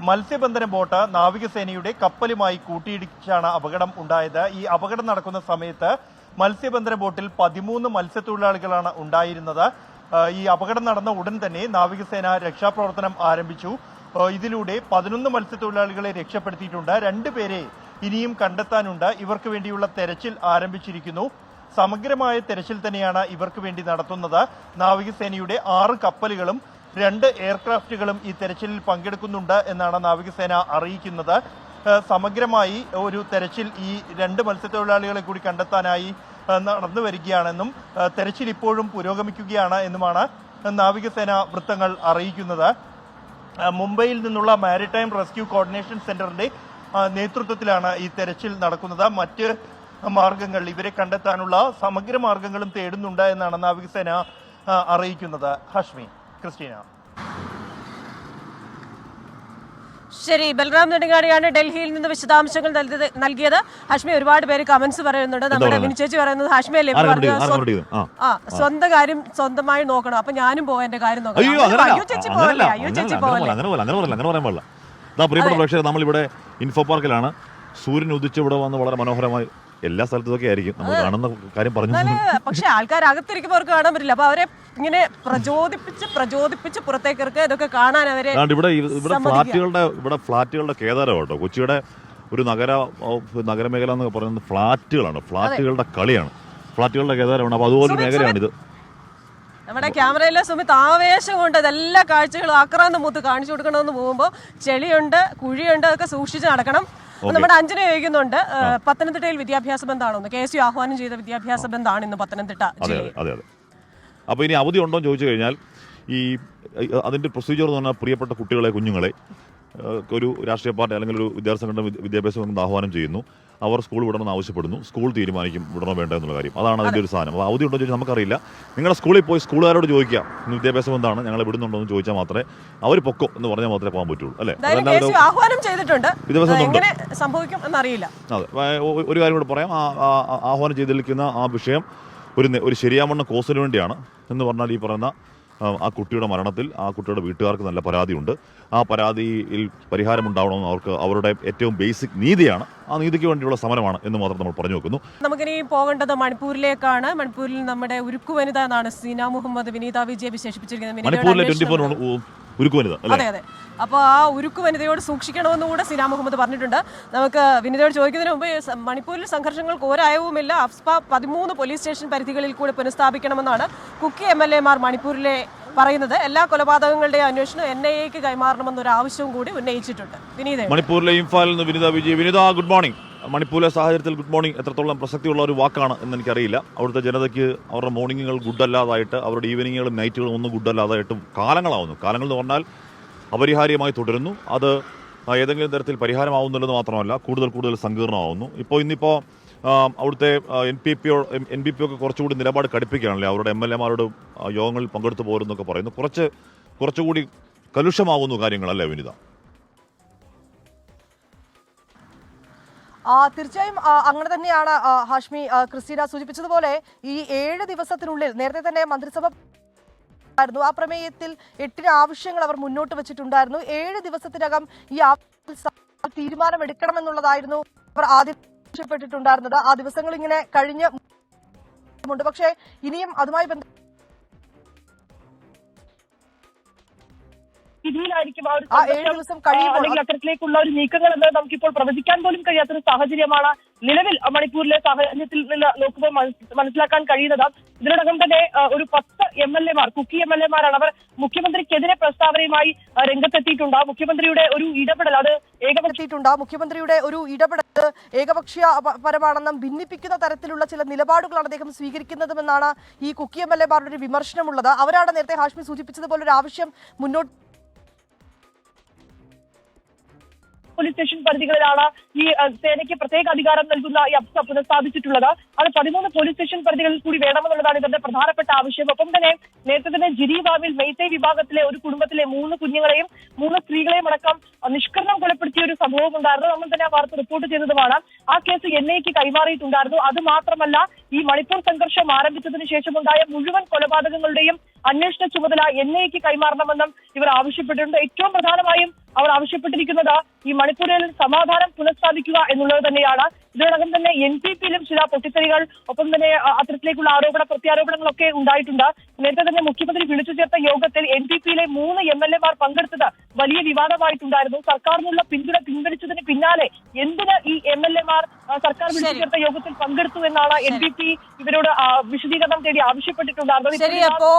മത്സ്യബന്ധന ബോട്ട് നാവികസേനയുടെ കപ്പലുമായി കൂട്ടിയിടിച്ചാണ് അപകടം ഉണ്ടായത്. ഈ അപകടം നടക്കുന്ന സമയത്ത് മത്സ്യബന്ധന ബോട്ടിൽ 13 മത്സ്യത്തൊഴിലാളികളാണ് ഉണ്ടായിരുന്നത്. ഈ അപകടം നടന്ന ഉടൻ തന്നെ നാവികസേന രക്ഷാപ്രവർത്തനം ആരംഭിച്ചു. ഇതിലൂടെ 11 മത്സ്യത്തൊഴിലാളികളെ രക്ഷപ്പെടുത്തിയിട്ടുണ്ട്. 2 പേരെ ഇനിയും കണ്ടെത്താനുണ്ട്. ഇവർക്ക് വേണ്ടിയുള്ള തെരച്ചിൽ ആരംഭിച്ചിരിക്കുന്നു. സമഗ്രമായ തെരച്ചിൽ തന്നെയാണ് ഇവർക്ക് വേണ്ടി നടത്തുന്നത്. നാവികസേനയുടെ 6 കപ്പലുകളും 2 എയർക്രാഫ്റ്റുകളും ഈ തെരച്ചിലിൽ പങ്കെടുക്കുന്നുണ്ട് എന്നാണ് നാവികസേന അറിയിക്കുന്നത്. സമഗ്രമായി ഒരു തെരച്ചിൽ ഈ 2 മത്സ്യത്തൊഴിലാളികളെ കൂടി കണ്ടെത്താനായി നടന്നു വരികയാണെന്നും തെരച്ചിൽ ഇപ്പോഴും പുരോഗമിക്കുകയാണ് എന്നുമാണ് നാവികസേന വൃത്തങ്ങൾ അറിയിക്കുന്നത്. മുംബൈയിൽ നിന്നുള്ള മാരിടൈം റെസ്ക്യൂ കോർഡിനേഷൻ സെന്ററിന്റെ നേതൃത്വത്തിലാണ് ഈ തെരച്ചിൽ നടക്കുന്നത്. മറ്റ് മാർഗങ്ങൾ, ഇവരെ കണ്ടെത്താനുള്ള സമഗ്ര മാർഗങ്ങളും തേടുന്നുണ്ട് എന്നാണ് നാവികസേന അറിയിക്കുന്നത്. ഹാഷ്മി, ക്രിസ്റ്റീന. ശരി, ബൽറാം നെടുങ്ങാടിയാണ് ഡൽഹിയിൽ നിന്ന് വിശദാംശങ്ങൾ നൽകിയത്. ഹാഷ്മി, ഒരുപാട് പേര് കമന്റ്സ് പറയുന്നുണ്ട്. നമ്മുടെ വിനിച്ചേച്ചി പറയുന്നത് ഹാഷ്മി അല്ലേ സ്വന്തം കാര്യം സ്വന്തമായി നോക്കണം, അപ്പൊ ഞാനും പോവാൻ എന്റെ കാര്യം നോക്കണം. പ്രിയപ്പെട്ട പ്രേക്ഷകർ, നമ്മളിവിടെ ഇൻഫോ പാർക്കിലാണ്. സൂര്യൻ ഉദിച്ച് ഇവിടെ വന്ന് വളരെ മനോഹരമായി എല്ലാ സ്ഥലത്തും ഒക്കെ ആയിരിക്കും നമ്മൾ കാണുന്ന കാര്യം പറഞ്ഞു. പക്ഷെ ആൾക്കാർ അകത്തിരിക്കുന്നവർക്ക് കാണാൻ പറ്റില്ല. അപ്പൊ അവരെ ഇങ്ങനെ പ്രചോദിപ്പിച്ച് പുറത്തേക്ക് ഇറക്കുക, ഇതൊക്കെ കാണാൻ അവരെ ഇവിടെ ഫ്ലാറ്റുകളുടെ കേദാരം കേട്ടോ. കൊച്ചിയുടെ ഒരു നഗരമേഖല എന്ന് പറയുന്നത് ഫ്ലാറ്റുകളാണ്, ഫ്ലാറ്റുകളുടെ കളിയാണ്, ഫ്ലാറ്റുകളുടെ കേദാരമാണ്. അപ്പൊ അതുപോലെ മേഖലയാണിത്. നമ്മുടെ ക്യാമറയിലെ സുമിത് ആവേശം കൊണ്ട് ഇതെല്ലാ കാഴ്ചകളും ആക്രാന്തം മൂത്ത് കാണിച്ചു കൊടുക്കണമെന്ന് പോകുമ്പോൾ ചെളിയുണ്ട്, കുഴിയുണ്ട്, അതൊക്കെ സൂക്ഷിച്ച് നടക്കണം. നമ്മുടെ അഞ്ജന ചോദിക്കുന്നുണ്ട്, പത്തനംതിട്ടയിൽ വിദ്യാഭ്യാസ ബന്ധാണോ? KSU ആഹ്വാനം ചെയ്ത വിദ്യാഭ്യാസ ബന്ധാണ് ഇന്ന് പത്തനംതിട്ട ജില്ലയിൽ. അതെ. അപ്പോൾ ഇനി അവധി ഉണ്ടോ എന്ന് ചോദിച്ചു കഴിഞ്ഞാൽ അതിന്റെ പ്രൊസീജിയർ എന്ന് പറഞ്ഞാൽ പ്രിയപ്പെട്ട കുട്ടികളെ, കുഞ്ഞുങ്ങളെ ഒരു രാഷ്ട്രീയ പാർട്ടി അല്ലെങ്കിൽ ഒരു വിദ്യാർത്ഥി സംഘടന വിദ്യാഭ്യാസ ബന്ധം ആഹ്വാനം ചെയ്യുന്നു. അവർ സ്കൂൾ വിടണമെന്ന് ആവശ്യപ്പെടുന്നു. സ്കൂൾ തീരുമാനിക്കും വിടണോ വേണ്ട എന്നുള്ള കാര്യം. അതാണ് അതിൻ്റെ ഒരു സാധനം. അപ്പോൾ അവധി ഉണ്ടോ എന്ന് ചോദിച്ചാൽ നമുക്കറിയില്ല. നിങ്ങളുടെ സ്കൂളിൽ പോയി സ്കൂളുകാരോട് ചോദിക്കാം, വിദ്യാഭ്യാസം എന്താണ്, ഞങ്ങളെ വിടുന്നുണ്ടോ എന്ന് ചോദിച്ചാൽ മാത്രമേ അവർ പൊക്കോ എന്ന് പറഞ്ഞാൽ മാത്രമേ പോകാൻ പറ്റുള്ളൂ. അല്ലേ? ആഹ്വാനം ചെയ്തിട്ടുണ്ട്, സംഭവിക്കും എന്നറിയില്ല. അതെ, ഒരു കാര്യം കൂടെ പറയാം. ആഹ്വാനം ചെയ്തിരിക്കുന്ന ആ വിഷയം ഒരു ശരിയാവണ്ണ കോസിന് വേണ്ടിയാണ്. എന്ന് പറഞ്ഞാൽ ഈ പറയുന്ന ആ കുട്ടിയുടെ മരണത്തിൽ ആ കുട്ടിയുടെ വീട്ടുകാർക്ക് നല്ല പരാതിയുണ്ട്. ആ പരാതിയിൽ പരിഹാരമുണ്ടാവണമെന്ന് അവർക്ക് അവരുടെ ഏറ്റവും ബേസിക് നീതിയാണ്. ആ നീതിക്ക് വേണ്ടിയുള്ള സമരമാണ് എന്ന് മാത്രം നമ്മൾ പറഞ്ഞു വെക്കുന്നു. നമുക്കിനി പോകേണ്ടത് മണിപ്പൂരിലേക്കാണ്. മണിപ്പൂരിൽ നമ്മുടെ ഉരുക്കു വനിത എന്നാണ് സീന മുഹമ്മദ് വിനീത വിജയ വിശേഷിപ്പിച്ചിരിക്കുന്നത്. മണിപ്പൂരിലെ 24 ഉരുക്കു വനിത. അതെ. അപ്പോൾ ആ ഉരുക്കു വനിതയോട് സൂക്ഷിക്കണമെന്ന് കൂടെ സീന മുഹമ്മദ് പറഞ്ഞിട്ടുണ്ട്. നമുക്ക് വിനിതയോട് ചോദിക്കുന്നതിന് മുമ്പ്, മണിപ്പൂരിൽ സംഘർഷങ്ങൾക്ക് ഒരയവുമില്ല. അഫ്സ്പ 13 പോലീസ് സ്റ്റേഷൻ പരിധികളിൽ കൂടി പുനഃസ്ഥാപിക്കണമെന്നാണ് കുക്കി MLA-മാർ മണിപ്പൂരിലെ പറയുന്നത്. എല്ലാ കൊലപാതകങ്ങളുടെയും അന്വേഷണം NIA-ക്ക് കൈമാറണമെന്നൊരു ആവശ്യവും കൂടി ഉന്നയിച്ചിട്ടുണ്ട്. വിനീത, മണിപ്പൂരിലെ ഇംഫാലിൽ നിന്ന് വിനീത വിജയ്. വിനീത, ഗുഡ് മോർണിംഗ്. മണിപ്പൂരിലെ സാഹചര്യത്തിൽ ഗുഡ് മോർണിംഗ് എത്രത്തോളം പ്രസക്തിയുള്ള ഒരു വാക്കാണ് എന്ന് എനിക്കറിയില്ല. അവിടുത്തെ ജനതയ്ക്ക് അവരുടെ മോർണിംഗുകൾ ഗുഡല്ലാതായിട്ട്, അവരുടെ ഈവനിങ്ങുകളും നൈറ്റുകളും ഒന്നും ഗുഡല്ലാതായിട്ടും കാലങ്ങളാവുന്നു. കാലങ്ങൾ എന്ന് പറഞ്ഞാൽ അപരിഹാര്യമായി തുടരുന്നു. അത് ഏതെങ്കിലും തരത്തിൽ പരിഹാരമാവുന്നില്ലെന്ന് മാത്രമല്ല, കൂടുതൽ സങ്കീർണമാവുന്നു. ഇന്നിപ്പോൾ അവിടുത്തെ NPP ഒക്കെ കുറച്ചുകൂടി നിലപാട് കടുപ്പിക്കുകയാണല്ലേ. അവരുടെ MLA-മാരോട് യോഗങ്ങളിൽ പങ്കെടുത്തു പോരുന്നൊക്കെ പറയുന്നു. കുറച്ചുകൂടി കലുഷമാവുന്നു കാര്യങ്ങളല്ലേ വിനിത? തീർച്ചയായും അങ്ങനെ തന്നെയാണ് ഹാഷ്മി. ക്രിസ്റ്റീന സൂചിപ്പിച്ചതുപോലെ ഈ 7 ദിവസത്തിനുള്ളിൽ നേരത്തെ തന്നെ മന്ത്രിസഭ ആ പ്രമേയത്തിൽ 8 ആവശ്യങ്ങൾ അവർ മുന്നോട്ട് വെച്ചിട്ടുണ്ടായിരുന്നു. 7 ദിവസത്തിനകം ഈ തീരുമാനമെടുക്കണമെന്നുള്ളതായിരുന്നു അവർ ആദ്യം ആവശ്യപ്പെട്ടിട്ടുണ്ടായിരുന്നത്. ആ ദിവസങ്ങൾ ഇങ്ങനെ കഴിഞ്ഞുണ്ട്. പക്ഷേ ഇനിയും അതുമായി ബന്ധപ്പെട്ട് രീതിയിലായിരിക്കും ആ 7 ദിവസം കഴിയുമ്പോൾ അല്ലെങ്കിൽ അത്തരത്തിലേക്കുള്ള ഒരു നീക്കങ്ങൾ എന്ന് നമുക്കിപ്പോൾ പ്രവചിക്കാൻ പോലും കഴിയാത്തൊരു സാഹചര്യമാണ് നിലവിൽ മണിപ്പൂരിലെ സാഹചര്യത്തിൽ നിന്ന് നോക്കുമ്പോൾ മനസ്സിലാക്കാൻ കഴിയുന്നത്. ഇതിനോടകം തന്നെ ഒരു 10 MLA-മാർ, കുക്കി MLA-മാരാണ്. അവർ മുഖ്യമന്ത്രിക്കെതിരെ പ്രസ്താവനയുമായി രംഗത്തെത്തിയിട്ടുണ്ട്. മുഖ്യമന്ത്രിയുടെ ഒരു ഇടപെടൽ അത് ഏകപക്ഷീയപരമാണെന്നും ഭിന്നിപ്പിക്കുന്ന തരത്തിലുള്ള ചില നിലപാടുകളാണ് അദ്ദേഹം സ്വീകരിക്കുന്നതുമെന്നാണ് ഈ കുക്കി MLA-മാരുടെ ഒരു വിമർശനമുള്ളത്. അവരാണ് നേരത്തെ ഹാഷ്മി സൂചിപ്പിച്ചതുപോലെ ഒരു ആവശ്യം മുന്നോട്ട് പോലീസ് സ്റ്റേഷൻ പരിധികളിലാണ് ഈ സേനയ്ക്ക് പ്രത്യേക അധികാരം നൽകുന്ന ഈ അഫ്സ പുനഃസ്ഥാപിച്ചിട്ടുള്ളത്. അത് 13 പോലീസ് സ്റ്റേഷൻ പരിധികളിൽ കൂടി വേണമെന്നുള്ളതാണ് ഇതിന്റെ പ്രധാനപ്പെട്ട ആവശ്യം. ഒപ്പം തന്നെ നേരത്തെ തന്നെ ജിരീബാമിൽ മെയ്തേ വിഭാഗത്തിലെ ഒരു കുടുംബത്തിലെ 3 കുഞ്ഞുങ്ങളെയും 3 സ്ത്രീകളെയും അടക്കം നിഷ്കരണം കൊലപ്പെടുത്തിയ ഒരു സംഭവം ഉണ്ടായിരുന്നു. നമ്മൾ തന്നെ ആ വാർത്ത റിപ്പോർട്ട് ചെയ്തതുമാണ്. ആ കേസ് NIA-ക്ക് കൈമാറിയിട്ടുണ്ടായിരുന്നു. അത് മാത്രമല്ല, ഈ മണിപ്പൂർ സംഘർഷം ആരംഭിച്ചതിന് ശേഷമുണ്ടായ മുഴുവൻ കൊലപാതകങ്ങളുടെയും അന്വേഷണ ചുമതല NIA-ക്ക് കൈമാറണമെന്നും ഇവർ ആവശ്യപ്പെട്ടിട്ടുണ്ട്. ഏറ്റവും പ്രധാനമായും അവർ ആവശ്യപ്പെട്ടിരിക്കുന്നത് ഈ മണിപ്പൂരിൽ സമാധാനം പുനഃസ്ഥാപിക്കുക എന്നുള്ളത് തന്നെയാണ്. ഇതിനോടകം തന്നെ NPP-യിലും ചില പൊട്ടിത്തെറികൾ, ഒപ്പം തന്നെ അത്തരത്തിലേക്കുള്ള പ്രത്യാരോപണങ്ങളൊക്കെ ഉണ്ടായിട്ടുണ്ട്. നേരത്തെ തന്നെ മുഖ്യമന്ത്രി വിളിച്ചു ചേർത്ത യോഗത്തിൽ NPP-യിലെ 3 MLA-മാർ പങ്കെടുത്തത് വലിയ വിവാദമായിട്ടുണ്ടായിരുന്നു. സർക്കാരിനുള്ള പിൻവലിച്ചതിന് പിന്നാലെ എന്തിന് ഈ MLA-മാർ സർക്കാർ വിളിച്ചു ചേർത്ത യോഗത്തിൽ പങ്കെടുത്തു എന്നാണ് NPP ഇവരോട് വിശദീകരണം തേടി ആവശ്യപ്പെട്ടിട്ടുണ്ടായിരുന്നു. ശരി, അപ്പോ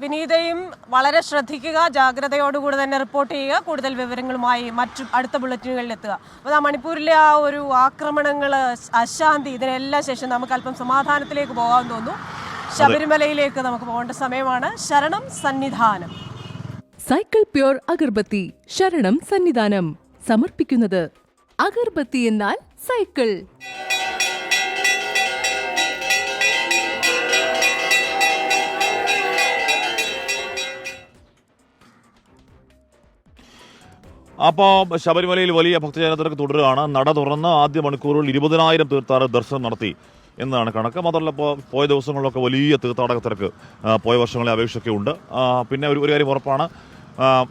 വിനീതയും വളരെ ശ്രദ്ധിക്കുക, ജാഗ്രതയോടുകൂടി തന്നെ റിപ്പോർട്ട് ചെയ്യുക, കൂടുതൽ വിവരങ്ങളുമായി മറ്റു അടുത്ത ബുള്ളറ്റിനുകളിൽ എത്തുക. അപ്പോൾ മണിപ്പൂരിലെ ആ ഒരു ആക്രമണങ്ങൾ, അശാന്തി, ഇതിനെല്ലാം ശേഷം നമുക്ക് അല്പം സമാധാനത്തിലേക്ക് പോകാൻ തോന്നുന്നു. ശബരിമലയിലേക്ക് നമുക്ക് പോകേണ്ട സമയമാണ്. ശരണം സന്നിധാനം. സൈക്കിൾ പ്യൂർ അഗർബത്തി ശരണം സന്നിധാനം സമർപ്പിക്കുന്നത് അഗർബത്തി എന്നാൽ സൈക്കിൾ. അപ്പോൾ ശബരിമലയിൽ വലിയ ഭക്തജനത്തിരക്ക് തുടരുകയാണ്. നട തുറന്ന് ആദ്യ മണിക്കൂറുകളിൽ 20,000 തീർത്ഥാടകർ ദർശനം നടത്തി എന്നാണ് കണക്ക്. മാത്രമല്ല ഇപ്പോൾ പോയ ദിവസങ്ങളിലൊക്കെ വലിയ തീർത്ഥാടക തിരക്ക് പോയ വർഷങ്ങളെ അപേക്ഷയൊക്കെ ഉണ്ട്. പിന്നെ ഒരു കാര്യം ഉറപ്പാണ്,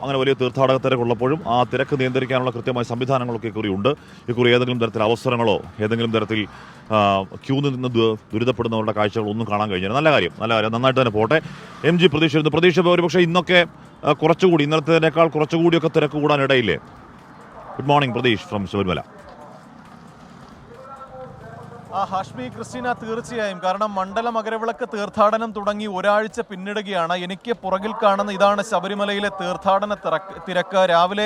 അങ്ങനെ വലിയ തീർത്ഥാടക തിരക്കുള്ളപ്പോഴും ആ തിരക്ക് നിയന്ത്രിക്കാനുള്ള കൃത്യമായ സംവിധാനങ്ങളൊക്കെ ഇക്കുറി ഉണ്ട്. ഇക്കുറി ഏതെങ്കിലും തരത്തിൽ അവസരങ്ങളോ ഏതെങ്കിലും തരത്തിൽ ക്യൂ നിന്ന് ദുരിതപ്പെടുന്നവരുടെ കാഴ്ചകളോ ഒന്നും കാണാൻ കഴിഞ്ഞില്ല. നല്ല കാര്യം, നന്നായിട്ട് തന്നെ പോട്ടെ. MG പ്രതീക്ഷ ഒരുപക്ഷെ ഇന്നൊക്കെ കുറച്ചുകൂടി, ഇന്നലത്തേക്കാൾ കുറച്ചുകൂടിയൊക്കെ തിരക്ക് കൂടാനിടയില്ലേ? Good morning Prateesh from Sabarimala. Hashmi, Christina, തീർച്ചയായും. കാരണം മണ്ഡല മകരവിളക്ക് തീർത്ഥാടനം തുടങ്ങി ഒരാഴ്ച പിന്നിടുകയാണ്. എനിക്ക് പുറകിൽ കാണുന്ന ഇതാണ് ശബരിമലയിലെ തീർത്ഥാടന തിരക്ക്. രാവിലെ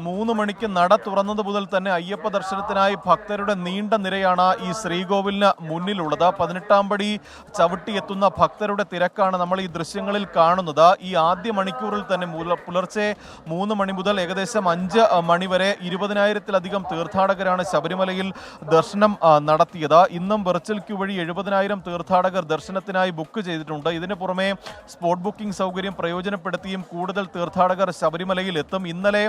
3 മണിക്ക് നട തുറന്നത് മുതൽ തന്നെ അയ്യപ്പ ദർശനത്തിനായി ഭക്തരുടെ നീണ്ട നിരയാണ് ഈ ശ്രീകോവിലിന് മുന്നിലുള്ളത്. 18-ാം പടി ചവിട്ടിയെത്തുന്ന ഭക്തരുടെ തിരക്കാണ് നമ്മൾ ഈ ദൃശ്യങ്ങളിൽ കാണുന്നത്. ഈ ആദ്യ മണിക്കൂറിൽ തന്നെ പുലർച്ചെ 3 മണി മുതൽ ഏകദേശം 5 മണി വരെ 20,000-ത്തിലധികം തീർത്ഥാടകരാണ് ശബരിമലയിൽ ദർശനം നടത്തിയത്. ഇന്നും വെർച്വൽ ക്യൂ വഴി 70,000 തീർത്ഥാടകർ ദർശനത്തിനായി ബുക്ക് ചെയ്തിട്ടുണ്ട്. ഇതിന് പുറമെ സ്പോട്ട് ബുക്കിംഗ് സൗകര്യം പ്രയോജനപ്പെടുത്തിയും കൂടുതൽ തീർത്ഥാടകർ ശബരിമലയിൽ എത്തും. ഇന്നലെ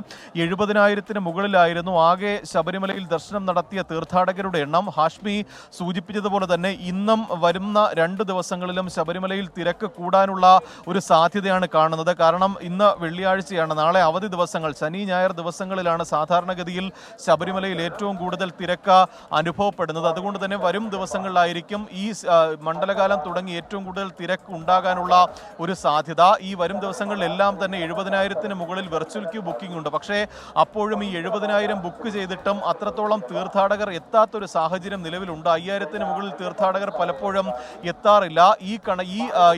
70,000-ത്തിന് മുകളിലായിരുന്നു ആകെ ശബരിമലയിൽ ദർശനം നടത്തിയ തീർത്ഥാടകരുടെ എണ്ണം. ഹാഷ്മി സൂചിപ്പിച്ചതുപോലെ തന്നെ ഇന്നും വരുന്ന 2 ദിവസങ്ങളിലും ശബരിമലയിൽ തിരക്ക് കൂടാനുള്ള ഒരു സാധ്യതയാണ് കാണുന്നത്. കാരണം ഇന്ന് വെള്ളിയാഴ്ചയാണ്, നാളെ അവധി ദിവസങ്ങൾ, ശനി ഞായർ ദിവസങ്ങളിലാണ് സാധാരണഗതിയിൽ ശബരിമലയിൽ ഏറ്റവും കൂടുതൽ തിരക്ക് അനുഭവപ്പെടുന്നത്. അതുകൊണ്ട് തന്നെ വരും ദിവസങ്ങളിലായിരിക്കും ഈ മണ്ഡലകാലം തുടങ്ങി ഏറ്റവും കൂടുതൽ തിരക്ക് ഉണ്ടാകാനുള്ള ഒരു സാധ്യത. ഈ വരും ദിവസങ്ങളിലെല്ലാം തന്നെ 70,000-ത്തിന് മുകളിൽ വെർച്വൽ ക്യൂ ബുക്കിംഗ് ഉണ്ട്. പക്ഷേ അപ്പോഴും ഈ 70,000 ബുക്ക് ചെയ്തിട്ടും അത്രത്തോളം തീർത്ഥാടകർ എത്താത്തൊരു സാഹചര്യം നിലവിലുണ്ട്. 5,000-ത്തിന് മുകളിൽ തീർത്ഥാടകർ പലപ്പോഴും എത്താറില്ല. ഈ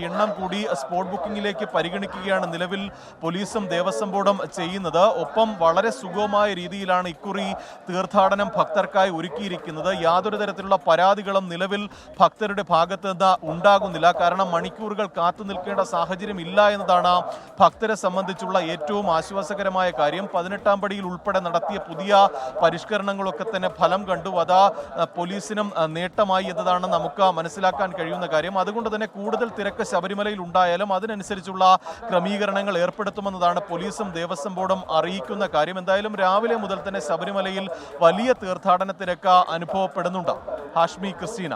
എണ്ണം കൂടി സ്പോട്ട് ബുക്കിംഗിലേക്ക് പരിഗണിക്കുകയാണ് നിലവിൽ പോലീസും ദേവസ്വം ബോർഡും ചെയ്യുന്നത്. ഒപ്പം വളരെ സുഗമമായ രീതിയിലാണ് ഇക്കുറി തീർത്ഥാടനം ഭക്തർക്കായി ഒരുക്കിയിരിക്കുന്നത്. യാതൊരു തരത്തിലുള്ള പരാതികളും നിലവിൽ ഭക്തരുടെ ഭാഗത്ത് നിന്ന് ഉണ്ടാകുന്നില്ല. കാരണം മണിക്കൂറുകൾ കാത്തു നിൽക്കേണ്ട സാഹചര്യം ഇല്ല എന്നതാണ് ഭക്തരെ സംബന്ധിച്ചുള്ള ഏറ്റവും ആശ്വാസകരമായ കാര്യം. 18-ാം പടിയിൽ ഉൾപ്പെടെ നടത്തിയ പുതിയ പരിഷ്കരണങ്ങളൊക്കെ തന്നെ ഫലം കണ്ടു. അത് പോലീസിനും നേട്ടമായി എന്നതാണ് നമുക്ക് മനസ്സിലാക്കാൻ കഴിയുന്ന കാര്യം. അതുകൊണ്ട് തന്നെ കൂടുതൽ തിരക്ക് ശബരിമലയിൽ ഉണ്ടായാലും അതിനനുസരിച്ചുള്ള ക്രമീകരണങ്ങൾ ഏർപ്പെടുത്തുമെന്നതാണ് പോലീസും ദേവസ്വം ബോർഡും അറിയിക്കുന്ന കാര്യം. എന്തായാലും രാവിലെ മുതൽ തന്നെ ശബരിമലയിൽ വലിയ തീർത്ഥാടന തിരക്ക് അനുഭവപ്പെടുന്നുണ്ട്. ഹാഷ്മി, ക്രിസ്റ്റീന.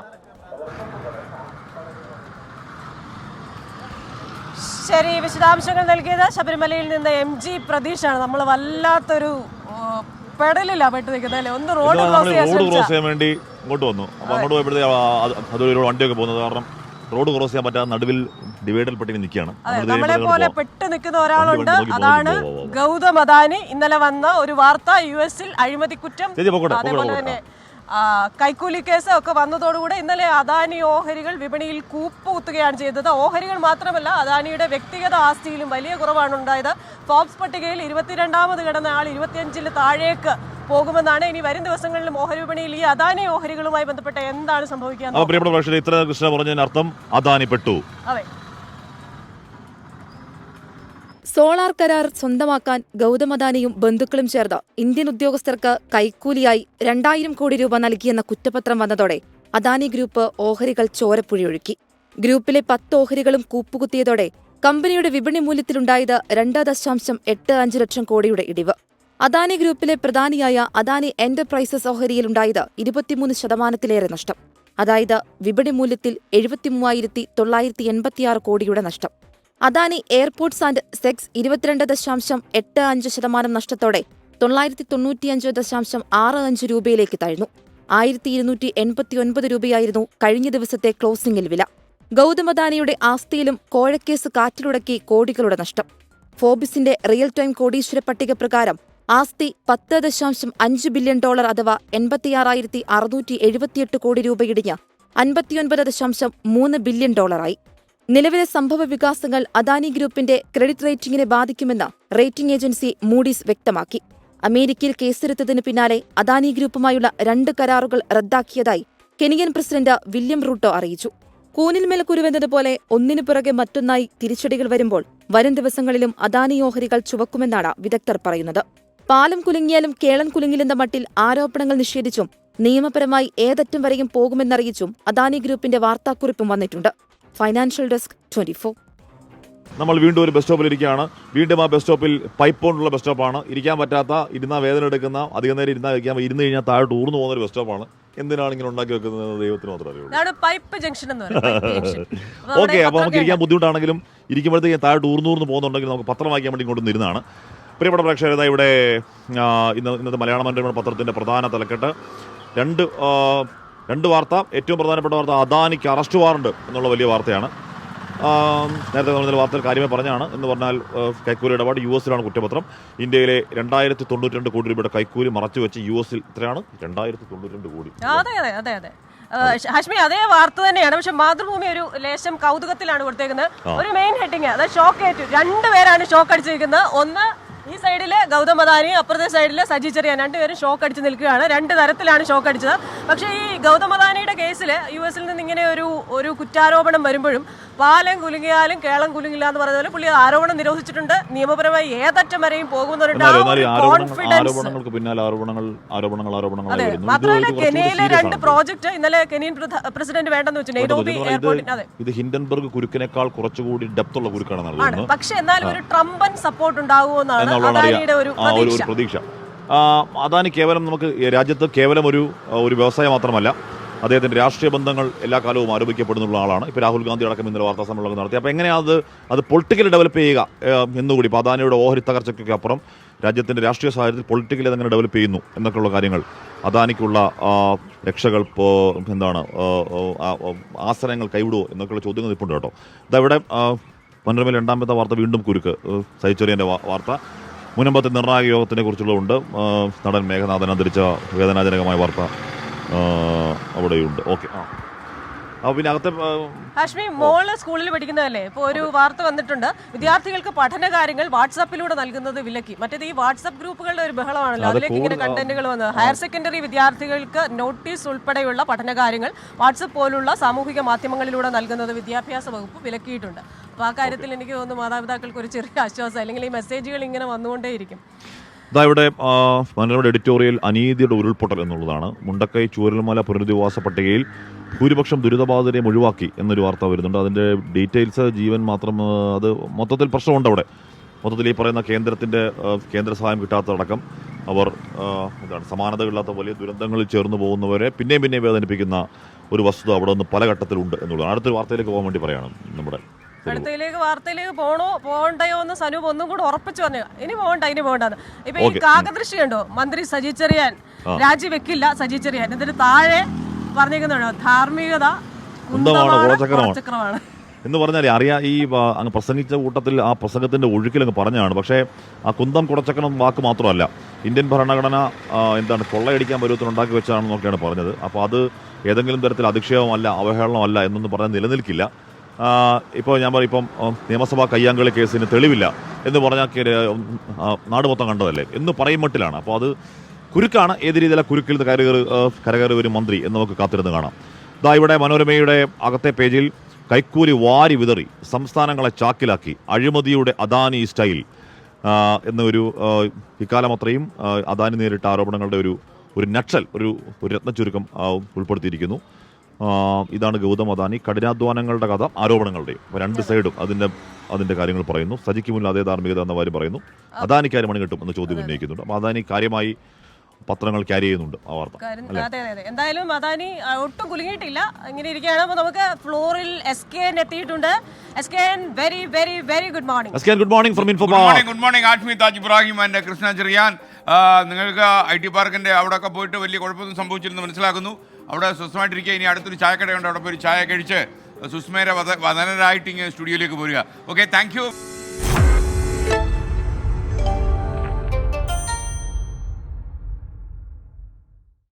ശരി, വിശദാംശങ്ങൾ നൽകിയത് ശബരിമലയിൽ നിന്ന് MG പ്രതീഷാണ്. നമ്മൾ വല്ലാത്തൊരു പെടലില്ല പെട്ട് നിൽക്കുന്നത് അല്ലേ? ഒന്ന് റോഡ് ക്രോസ് ചെയ്യാൻ വേണ്ടി ഇങ്ങോട്ട് വന്നു. അപ്പോൾ അങ്ങോട്ട് പോയപ്പോഴത്തേക്ക് അതൊരു വണ്ടിയൊക്കെ പോകുന്നത് കാരണം റോഡ് ക്രോസ് ചെയ്യാൻ പറ്റാതെ നടുവിൽ ഡിവൈഡറിൽ പെട്ടി നിൽക്കുകയാണ്. നമ്മളെ പോലെ പെട്ട് നിൽക്കുന്ന ഒരാളുണ്ട്, അതാണ് ഗൗതം അദാനി. ഇന്നലെ വന്ന ഒരു വാർത്ത, US-ൽ അഴിമതി കുറ്റം, അതേപോലെ തന്നെ കൈക്കൂലി കേസ് ഒക്കെ വന്നതോടുകൂടെ ഇന്നലെ അദാനി ഓഹരികൾ വിപണിയിൽ കൂപ്പുകുത്തുകയാണ് ചെയ്തത്. ഓഹരികൾ മാത്രമല്ല, അദാനിയുടെ വ്യക്തിഗത ആസ്തിയിലും വലിയ കുറവാണ് ഉണ്ടായത്. ഫോബ്സ് പട്ടികയിൽ 22ാമത് കിടന്ന ആൾ 25-ൽ താഴേക്ക് പോകുമെന്നാണ്. ഇനി വരും ദിവസങ്ങളിലും ഓഹരി വിപണിയിൽ ഈ അദാനി ഓഹരികളുമായി ബന്ധപ്പെട്ട് എന്താണ് സംഭവിക്കുക? പ്രിയപ്പെട്ട പ്രേക്ഷകരെ, ഇത്ര കൃഷ്ണ പറഞ്ഞതിനർത്ഥം അദാനി പെട്ടു. അതെ. സോളാർ കരാർ സ്വന്തമാക്കാൻ ഗൗതം അദാനിയും ബന്ധുക്കളും ചേർന്ന് ഇന്ത്യൻ ഉദ്യോഗസ്ഥർക്ക് കൈക്കൂലിയായി 2,000 കോടി രൂപ നൽകിയെന്ന കുറ്റപത്രം വന്നതോടെ അദാനി ഗ്രൂപ്പ് ഓഹരികൾ ചോരപ്പുഴയൊഴുക്കി. ഗ്രൂപ്പിലെ 10 ഓഹരികളും കൂപ്പുകുത്തിയതോടെ കമ്പനിയുടെ വിപണി മൂല്യത്തിലുണ്ടായത് 2.85 ലക്ഷം കോടിയുടെ ഇടിവ്. അദാനി ഗ്രൂപ്പിലെ പ്രധാനിയായ അദാനി എന്റർപ്രൈസസ് ഓഹരിയിലുണ്ടായത് 23% നഷ്ടം. അതായത് വിപണി മൂല്യത്തിൽ 73,986 കോടിയുടെ നഷ്ടം. അദാനി എയർപോർട്ട്സ് ആൻഡ് സെക്സ് 22.85% നഷ്ടത്തോടെ 995.65 രൂപയിലേക്ക് താഴ്ന്നു. 1,289 രൂപയായിരുന്നു കഴിഞ്ഞ ദിവസത്തെ ക്ലോസിംഗിൽ വില. ഗൗതം അദാനിയുടെ ആസ്തിയിലും കോഴക്കേസ് കാറ്റിലുടക്കി കോടികളുടെ നഷ്ടം. ഫോബിസിന്റെ റിയൽ ടൈം കോടീശ്വര പട്ടിക പ്രകാരം ആസ്തി $10.5 ബില്യൺ അഥവാ 86,678 കോടി രൂപയിടിഞ്ഞ് $59.3 ബില്യൺ. നിലവിലെ സംഭവ വികാസങ്ങൾ അദാനി ഗ്രൂപ്പിന്റെ ക്രെഡിറ്റ് റേറ്റിംഗിനെ ബാധിക്കുമെന്ന് റേറ്റിംഗ് ഏജൻസി മൂഡീസ് വ്യക്തമാക്കി. അമേരിക്കയിൽ കേസെടുത്തതിന് പിന്നാലെ അദാനി ഗ്രൂപ്പുമായുള്ള 2 കരാറുകൾ റദ്ദാക്കിയതായി കെനിയൻ പ്രസിഡന്റ് വില്യം റൂട്ടോ അറിയിച്ചു. കൂനിന്മേൽ കുരുവെന്നതുപോലെ ഒന്നിനു പുറകെ മറ്റൊന്നായി തിരിച്ചടികൾ വരുമ്പോൾ വരും ദിവസങ്ങളിലും അദാനി ഓഹരികൾ ചുവക്കുമെന്നാണ് വിദഗ്ധർ പറയുന്നത്. പാലം കുലുങ്ങിയാലും കേളൻ കുലുങ്ങിലെന്ന മട്ടിൽ ആരോപണങ്ങൾ നിഷേധിച്ചും നിയമപരമായി ഏതറ്റം വരെയും പോകുമെന്നറിയിച്ചും അദാനി ഗ്രൂപ്പിന്റെ വാർത്താക്കുറിപ്പും വന്നിട്ടുണ്ട്. Financial desk 24. നമ്മൾ വീണ്ടും ഒരു ബസ് സ്റ്റോപ്പിൽ ഇരിക്കുകയാണ്. വീണ്ടും ആ ബസ് സ്റ്റോപ്പിൽ പൈപ്പ് കൊണ്ടുള്ള ബസ് സ്റ്റോപ്പാണ്. ഇരിക്കാൻ പറ്റാത്ത, ഇരുന്നാൽ വേദന എടുക്കുന്ന, അധികം നേരം ഇരുന്ന് കഴിഞ്ഞാൽ താഴോട്ട് ഊർന്നു പോകുന്ന ഒരു ബസ് സ്റ്റോപ്പാണ്. എന്തിനാണ് ഇങ്ങനെ ഉണ്ടാക്കി വെക്കുന്നത് ദൈവത്തിന് മാത്രമേ അറിയുള്ളൂ. പൈപ്പ് ജംഗ്ഷൻ എന്ന് പറയുന്നത്. ഓക്കെ, അപ്പോൾ നമുക്ക് ഇരിക്കാൻ ബുദ്ധിമുട്ടാണെങ്കിലും ഇരിക്കുമ്പോഴത്തേക്ക് താഴോട്ട് ഊർന്നൂർന്ന് പോകുന്നുണ്ടെങ്കിൽ നമുക്ക് പത്രം വായിക്കാൻ വേണ്ടി ഇങ്ങോട്ട് ഇരുന്നതാണ്. പ്രിയപ്പെട്ട പ്രേക്ഷകർ, ഇവിടെ ഇന്നത്തെ മലയാള മനോരമ പത്രത്തിൻ്റെ പ്രധാന തലക്കെട്ട് രണ്ട് വാർത്ത. ഏറ്റവും പ്രധാനപ്പെട്ട വാർത്ത അദാനിക്ക് അറസ്റ്റ് വാറണ്ട് എന്നുള്ള വലിയ വാർത്തയാണ്. നേരത്തെ നമ്മൾ വാർത്തയിൽ കാര്യമായി പറഞ്ഞാണ്. എന്ന് പറഞ്ഞാൽ കൈക്കൂലി ഇടപാട് US-ലാണ് കുറ്റപത്രം. ഇന്ത്യയിലെ 2092 കോടി രൂപയുടെ കൈക്കൂലി മറച്ചുവെച്ച് US-ൽ ഇത്രയാണ് 2092 കോടി. അതെ ഹാഷ്മി, അതേ വാർത്ത തന്നെയാണ്. പക്ഷെ മാതൃഭൂമി ഒരു ലേശം കൗതുകത്തിലാണ് കൊടുത്തേക്കുന്നത്. ഒരു മെയിൻ ഹെഡിങ്, അതായത് ഷോക്ക് ഏറ്റു. 2 പേരാണ് ഷോക്ക് അടിച്ചിരിക്കുന്നത്. ഒന്ന് ഈ സൈഡില് ഗൗതം അദാനി, അപ്പുറത്തെ സൈഡില് സജി ചെറിയാൻ. 2 പേരും ഷോക്ക് അടിച്ച് നിൽക്കുകയാണ്. 2 തരത്തിലാണ് ഷോക്ക് അടിച്ചത്. പക്ഷേ ഈ ഗൗതം അദാനിയുടെ കേസിൽ US-ൽ നിന്ന് ഇങ്ങനെ ഒരു കുറ്റാരോപണം വരുമ്പോഴും പാലം കുലുങ്ങിയാലും കേളം കുലുങ്ങില്ല എന്ന് പറഞ്ഞ പോലെ പുള്ളി ആരോപണം നിരോധിച്ചിട്ടുണ്ട്. നിയമപരമായി ഏതറ്റം വരെയും പോകുമെന്ന്. മാത്രമല്ല കെനിയയിലെ 2 പ്രോജക്ട് ഇന്നലെ കെനിയൻ പ്രസിഡന്റ് വേണ്ടെന്ന് വെച്ചു. നെയ്റോബി എയർപോർട്ടിന്. ഇത് ഹിൻഡൻബർഗ് കുരുക്കിനേക്കാൾ കുറച്ചുകൂടി ഡെപ്ത് ഉള്ള കുരുക്കാണ്. പക്ഷെ എന്നാലും ഒരു ട്രംപൻ സപ്പോർട്ട് ഉണ്ടാകുമെന്നാണ് അദാനിയുടെ ഒരു പ്രതീക്ഷ. അദാനി കേവലം നമുക്ക് രാജ്യത്ത് കേവലം ഒരു വ്യവസായം മാത്രമല്ല, അദ്ദേഹത്തിൻ്റെ രാഷ്ട്രീയ ബന്ധങ്ങൾ എല്ലാ കാലവും ആരോപിക്കപ്പെടുന്നുള്ള ആളാണ്. ഇപ്പോൾ രാഹുൽ ഗാന്ധി അടക്കം ഇന്നലെ വാർത്താ സമ്മേളനം നടത്തി. അപ്പോൾ എങ്ങനെയാണ് അത് പൊളിറ്റിക്കലി ഡെവലപ്പ് ചെയ്യുക എന്നുകൂടി, ഇപ്പോൾ അദാനിയുടെ ഓഹരി തകർച്ചയ്ക്കൊക്കെ അപ്പുറം രാജ്യത്തിൻ്റെ രാഷ്ട്രീയ സാഹചര്യത്തിൽ പൊളിറ്റിക്കലി അതെങ്ങനെ ഡെവലപ്പ് ചെയ്യുന്നു എന്നൊക്കെയുള്ള കാര്യങ്ങൾ, അദാനിക്കുള്ള രക്ഷകൾ എന്താണ്, ആസനങ്ങൾ കൈവിടുമോ എന്നൊക്കെയുള്ള ചോദ്യങ്ങൾ ഇപ്പോൾ ഉണ്ട് കേട്ടോ. ഇതവിടെ മനോരമയിൽ 2ാമത്തെ വാർത്ത വീണ്ടും കുരുക്ക്. സഹിച്ചെറിയൻ്റെ വാർത്ത. മുൻപത്തെ നിർണായക യോഗത്തിനെ കുറിച്ചുള്ളതുണ്ട്. നടൻ മേഘനാഥൻ അന്തരിച്ച വേദനാജനകമായ വാർത്ത അവിടെയുണ്ട്. ഓക്കെ, പിന്നെ അകത്തെ ഹാഷ്മി, മോള് സ്കൂളിൽ പഠിക്കുന്നതല്ലേ? ഇപ്പോൾ ഒരു വാർത്ത വന്നിട്ടുണ്ട്. വിദ്യാർത്ഥികൾക്ക് പഠനകാര്യങ്ങൾ വാട്സാപ്പിലൂടെ നൽകുന്നത് വിലക്കി. മറ്റേത് ഈ വാട്സാപ്പ് ഗ്രൂപ്പുകളുടെ ഒരു ബഹളമാണല്ലോ, അതിലേക്ക് ഇങ്ങനെ കണ്ടന്റുകൾ വന്നത്. ഹയർ സെക്കൻഡറി വിദ്യാർത്ഥികൾക്ക് നോട്ടീസ് ഉൾപ്പെടെയുള്ള പഠനകാര്യങ്ങൾ വാട്സാപ്പ് പോലുള്ള സാമൂഹിക മാധ്യമങ്ങളിലൂടെ നൽകുന്നത് വിദ്യാഭ്യാസ വകുപ്പ് വിലക്കിയിട്ടുണ്ട്. അപ്പോൾ ആ കാര്യത്തിൽ എനിക്ക് തോന്നുന്നു മാതാപിതാക്കൾക്ക് ഒരു ചെറിയ ആശ്വാസം. അല്ലെങ്കിൽ ഈ മെസ്സേജുകൾ ഇങ്ങനെ വന്നുകൊണ്ടേയിരിക്കും. ഇവിടെ മനോരമയുടെ എഡിറ്റോറിയൽ അനീതിയുടെ ഉരുൾപൊട്ടൽ എന്നുള്ളതാണ്. മുണ്ടക്കൈ ചൂരൽമല പുനരധിവാസ പട്ടികയിൽ ഭൂരിപക്ഷം ദുരിതബാധിതരെയും ഒഴിവാക്കി എന്നൊരു വാർത്ത വരുന്നുണ്ട്. അതിൻ്റെ ഡീറ്റെയിൽസ് ജീവൻ മാത്രം, അത് മൊത്തത്തിൽ പ്രശ്നമുണ്ട് അവിടെ. മൊത്തത്തിൽ ഈ പറയുന്ന കേന്ദ്ര സഹായം കിട്ടാത്തതടക്കം അവർ സമാനതകളില്ലാത്ത വലിയ ദുരന്തങ്ങളിൽ ചേർന്ന് പോകുന്നവരെ പിന്നെയും വേദനിപ്പിക്കുന്ന ഒരു വസ്തുത അവിടെ നിന്ന് പല ഘട്ടത്തിലുണ്ട് എന്നുള്ളതാണ്. അടുത്തൊരു വാർത്തയിലേക്ക് പോകാൻ വേണ്ടി പറയണം. നമ്മുടെ വാർത്തയിലേക്ക് പോകണ്ടയോ എന്ന് സനൂപ് ഒന്നും കൂടെ ഉറപ്പിച്ചു പറഞ്ഞു. ഇനി പോകണ്ടെന്ന്. ഇപ്പൊ ഈ കാകദൃഷ്ടി ഉണ്ടോ? മന്ത്രി സജി ചെറിയാൻ രാജിവെക്കില്ല. സജി ചെറിയാൻ ഇതിന് താഴെ പറഞ്ഞിരിക്കുന്നതാണോ? ധാർമ്മികത ചക്രമാണ് എന്ന് പറഞ്ഞാൽ ഈ അങ്ങ് പ്രസംഗിച്ച കൂട്ടത്തിൽ ആ പ്രസംഗത്തിന്റെ ഒഴുക്കിലങ്ങ് പറഞ്ഞാണ്. പക്ഷേ ആ കുന്തം കുടച്ചക്രം വാക്ക് മാത്രമല്ല, ഇന്ത്യൻ ഭരണഘടന കൊള്ളയടിക്കാൻ പരുവത്തിനുണ്ടാക്കി വെച്ചാണെന്നൊക്കെയാണ് പറഞ്ഞത്. അപ്പോൾ അത് ഏതെങ്കിലും തരത്തിൽ അധിക്ഷേപമല്ല, അവഹേളനമല്ല എന്നൊന്നും പറഞ്ഞാൽ നിലനിൽക്കില്ല. ഇപ്പോൾ ഞാൻ പറയും, ഇപ്പം നിയമസഭാ കയ്യാങ്കളി കേസിന് തെളിവില്ല എന്ന് പറഞ്ഞാൽ നാട് മൊത്തം കണ്ടതല്ലേ എന്ന് പറയും മട്ടിലാണ്. അപ്പോൾ അത് കുരുക്കാണ്. ഏത് രീതിയിലാണ് കുരുക്കിൽ നിന്ന് കരകയറി വരും മന്ത്രി എന്ന് നമുക്ക് കാത്തിരുന്ന് കാണാം. ഇവിടെ മനോരമയുടെ അകത്തെ പേജിൽ കൈക്കൂലി വാരി വിതറി, സംസ്ഥാനങ്ങളെ ചാക്കിലാക്കി, അഴിമതിയുടെ അദാനി സ്റ്റൈൽ എന്നൊരു ഇക്കാലം അത്രയും അദാനി നേരിട്ട ആരോപണങ്ങളുടെ ഒരു നക്ഷൽ, ഒരു രത്നച്ചുരുക്കം ഉൾപ്പെടുത്തിയിരിക്കുന്നു. ഇതാണ് ഗൗതം അദാനി. കഠിനാധ്വാനങ്ങളുടെ കഥ, ആരോപണങ്ങളുടെയും 2 സൈഡും അതിന്റെ കാര്യങ്ങൾ പറയുന്നു. സജിക്ക് മുന്നിൽ അതേ ധാർമ്മികത എന്ന കാര്യം പറയുന്നു. അദാനിക്കാര് മണി കിട്ടും എന്ന് ചോദ്യം ഉന്നയിക്കുന്നുണ്ട്. അപ്പോൾ അദാനി കാര്യമായി പത്രങ്ങൾ ക്യാരി ചെയ്യുന്നുണ്ട് ആ വാർത്ത. എന്തായാലും അദാനി ഒട്ടും കുലുങ്ങിയിട്ടില്ല. ഇങ്ങനെ ഇരിക്കുകയാണ്. അപ്പോൾ നമുക്ക് ഫ്ലോറിൽ SKN എത്തിയിട്ടുണ്ട്. SKN, very very very good morning. SKN, good morning from Infopark. Good morning Ashmi, Taj Ibrahim and Krishna Cherian. നിങ്ങൾക്ക് IT പാർക്കിന്റെ അവിടെയൊക്കെ പോയിട്ട് വലിയ കുഴപ്പമൊന്നും സംഭവിച്ചില്ലെന്ന് മനസ്സിലാക്കുന്നു. അവിടെ സ്വസ്ഥമായിട്ടിരിക്കുക. ഇനി അടുത്തൊരു ചായക്കടയുണ്ട്, അവിടെ പോയി ചായ കഴിച്ച് സുസ്മേര വദനരായിട്ട് ഇങ്ങനെ സ്റ്റുഡിയോയിലേക്ക് പോരുക. Okay, thank you.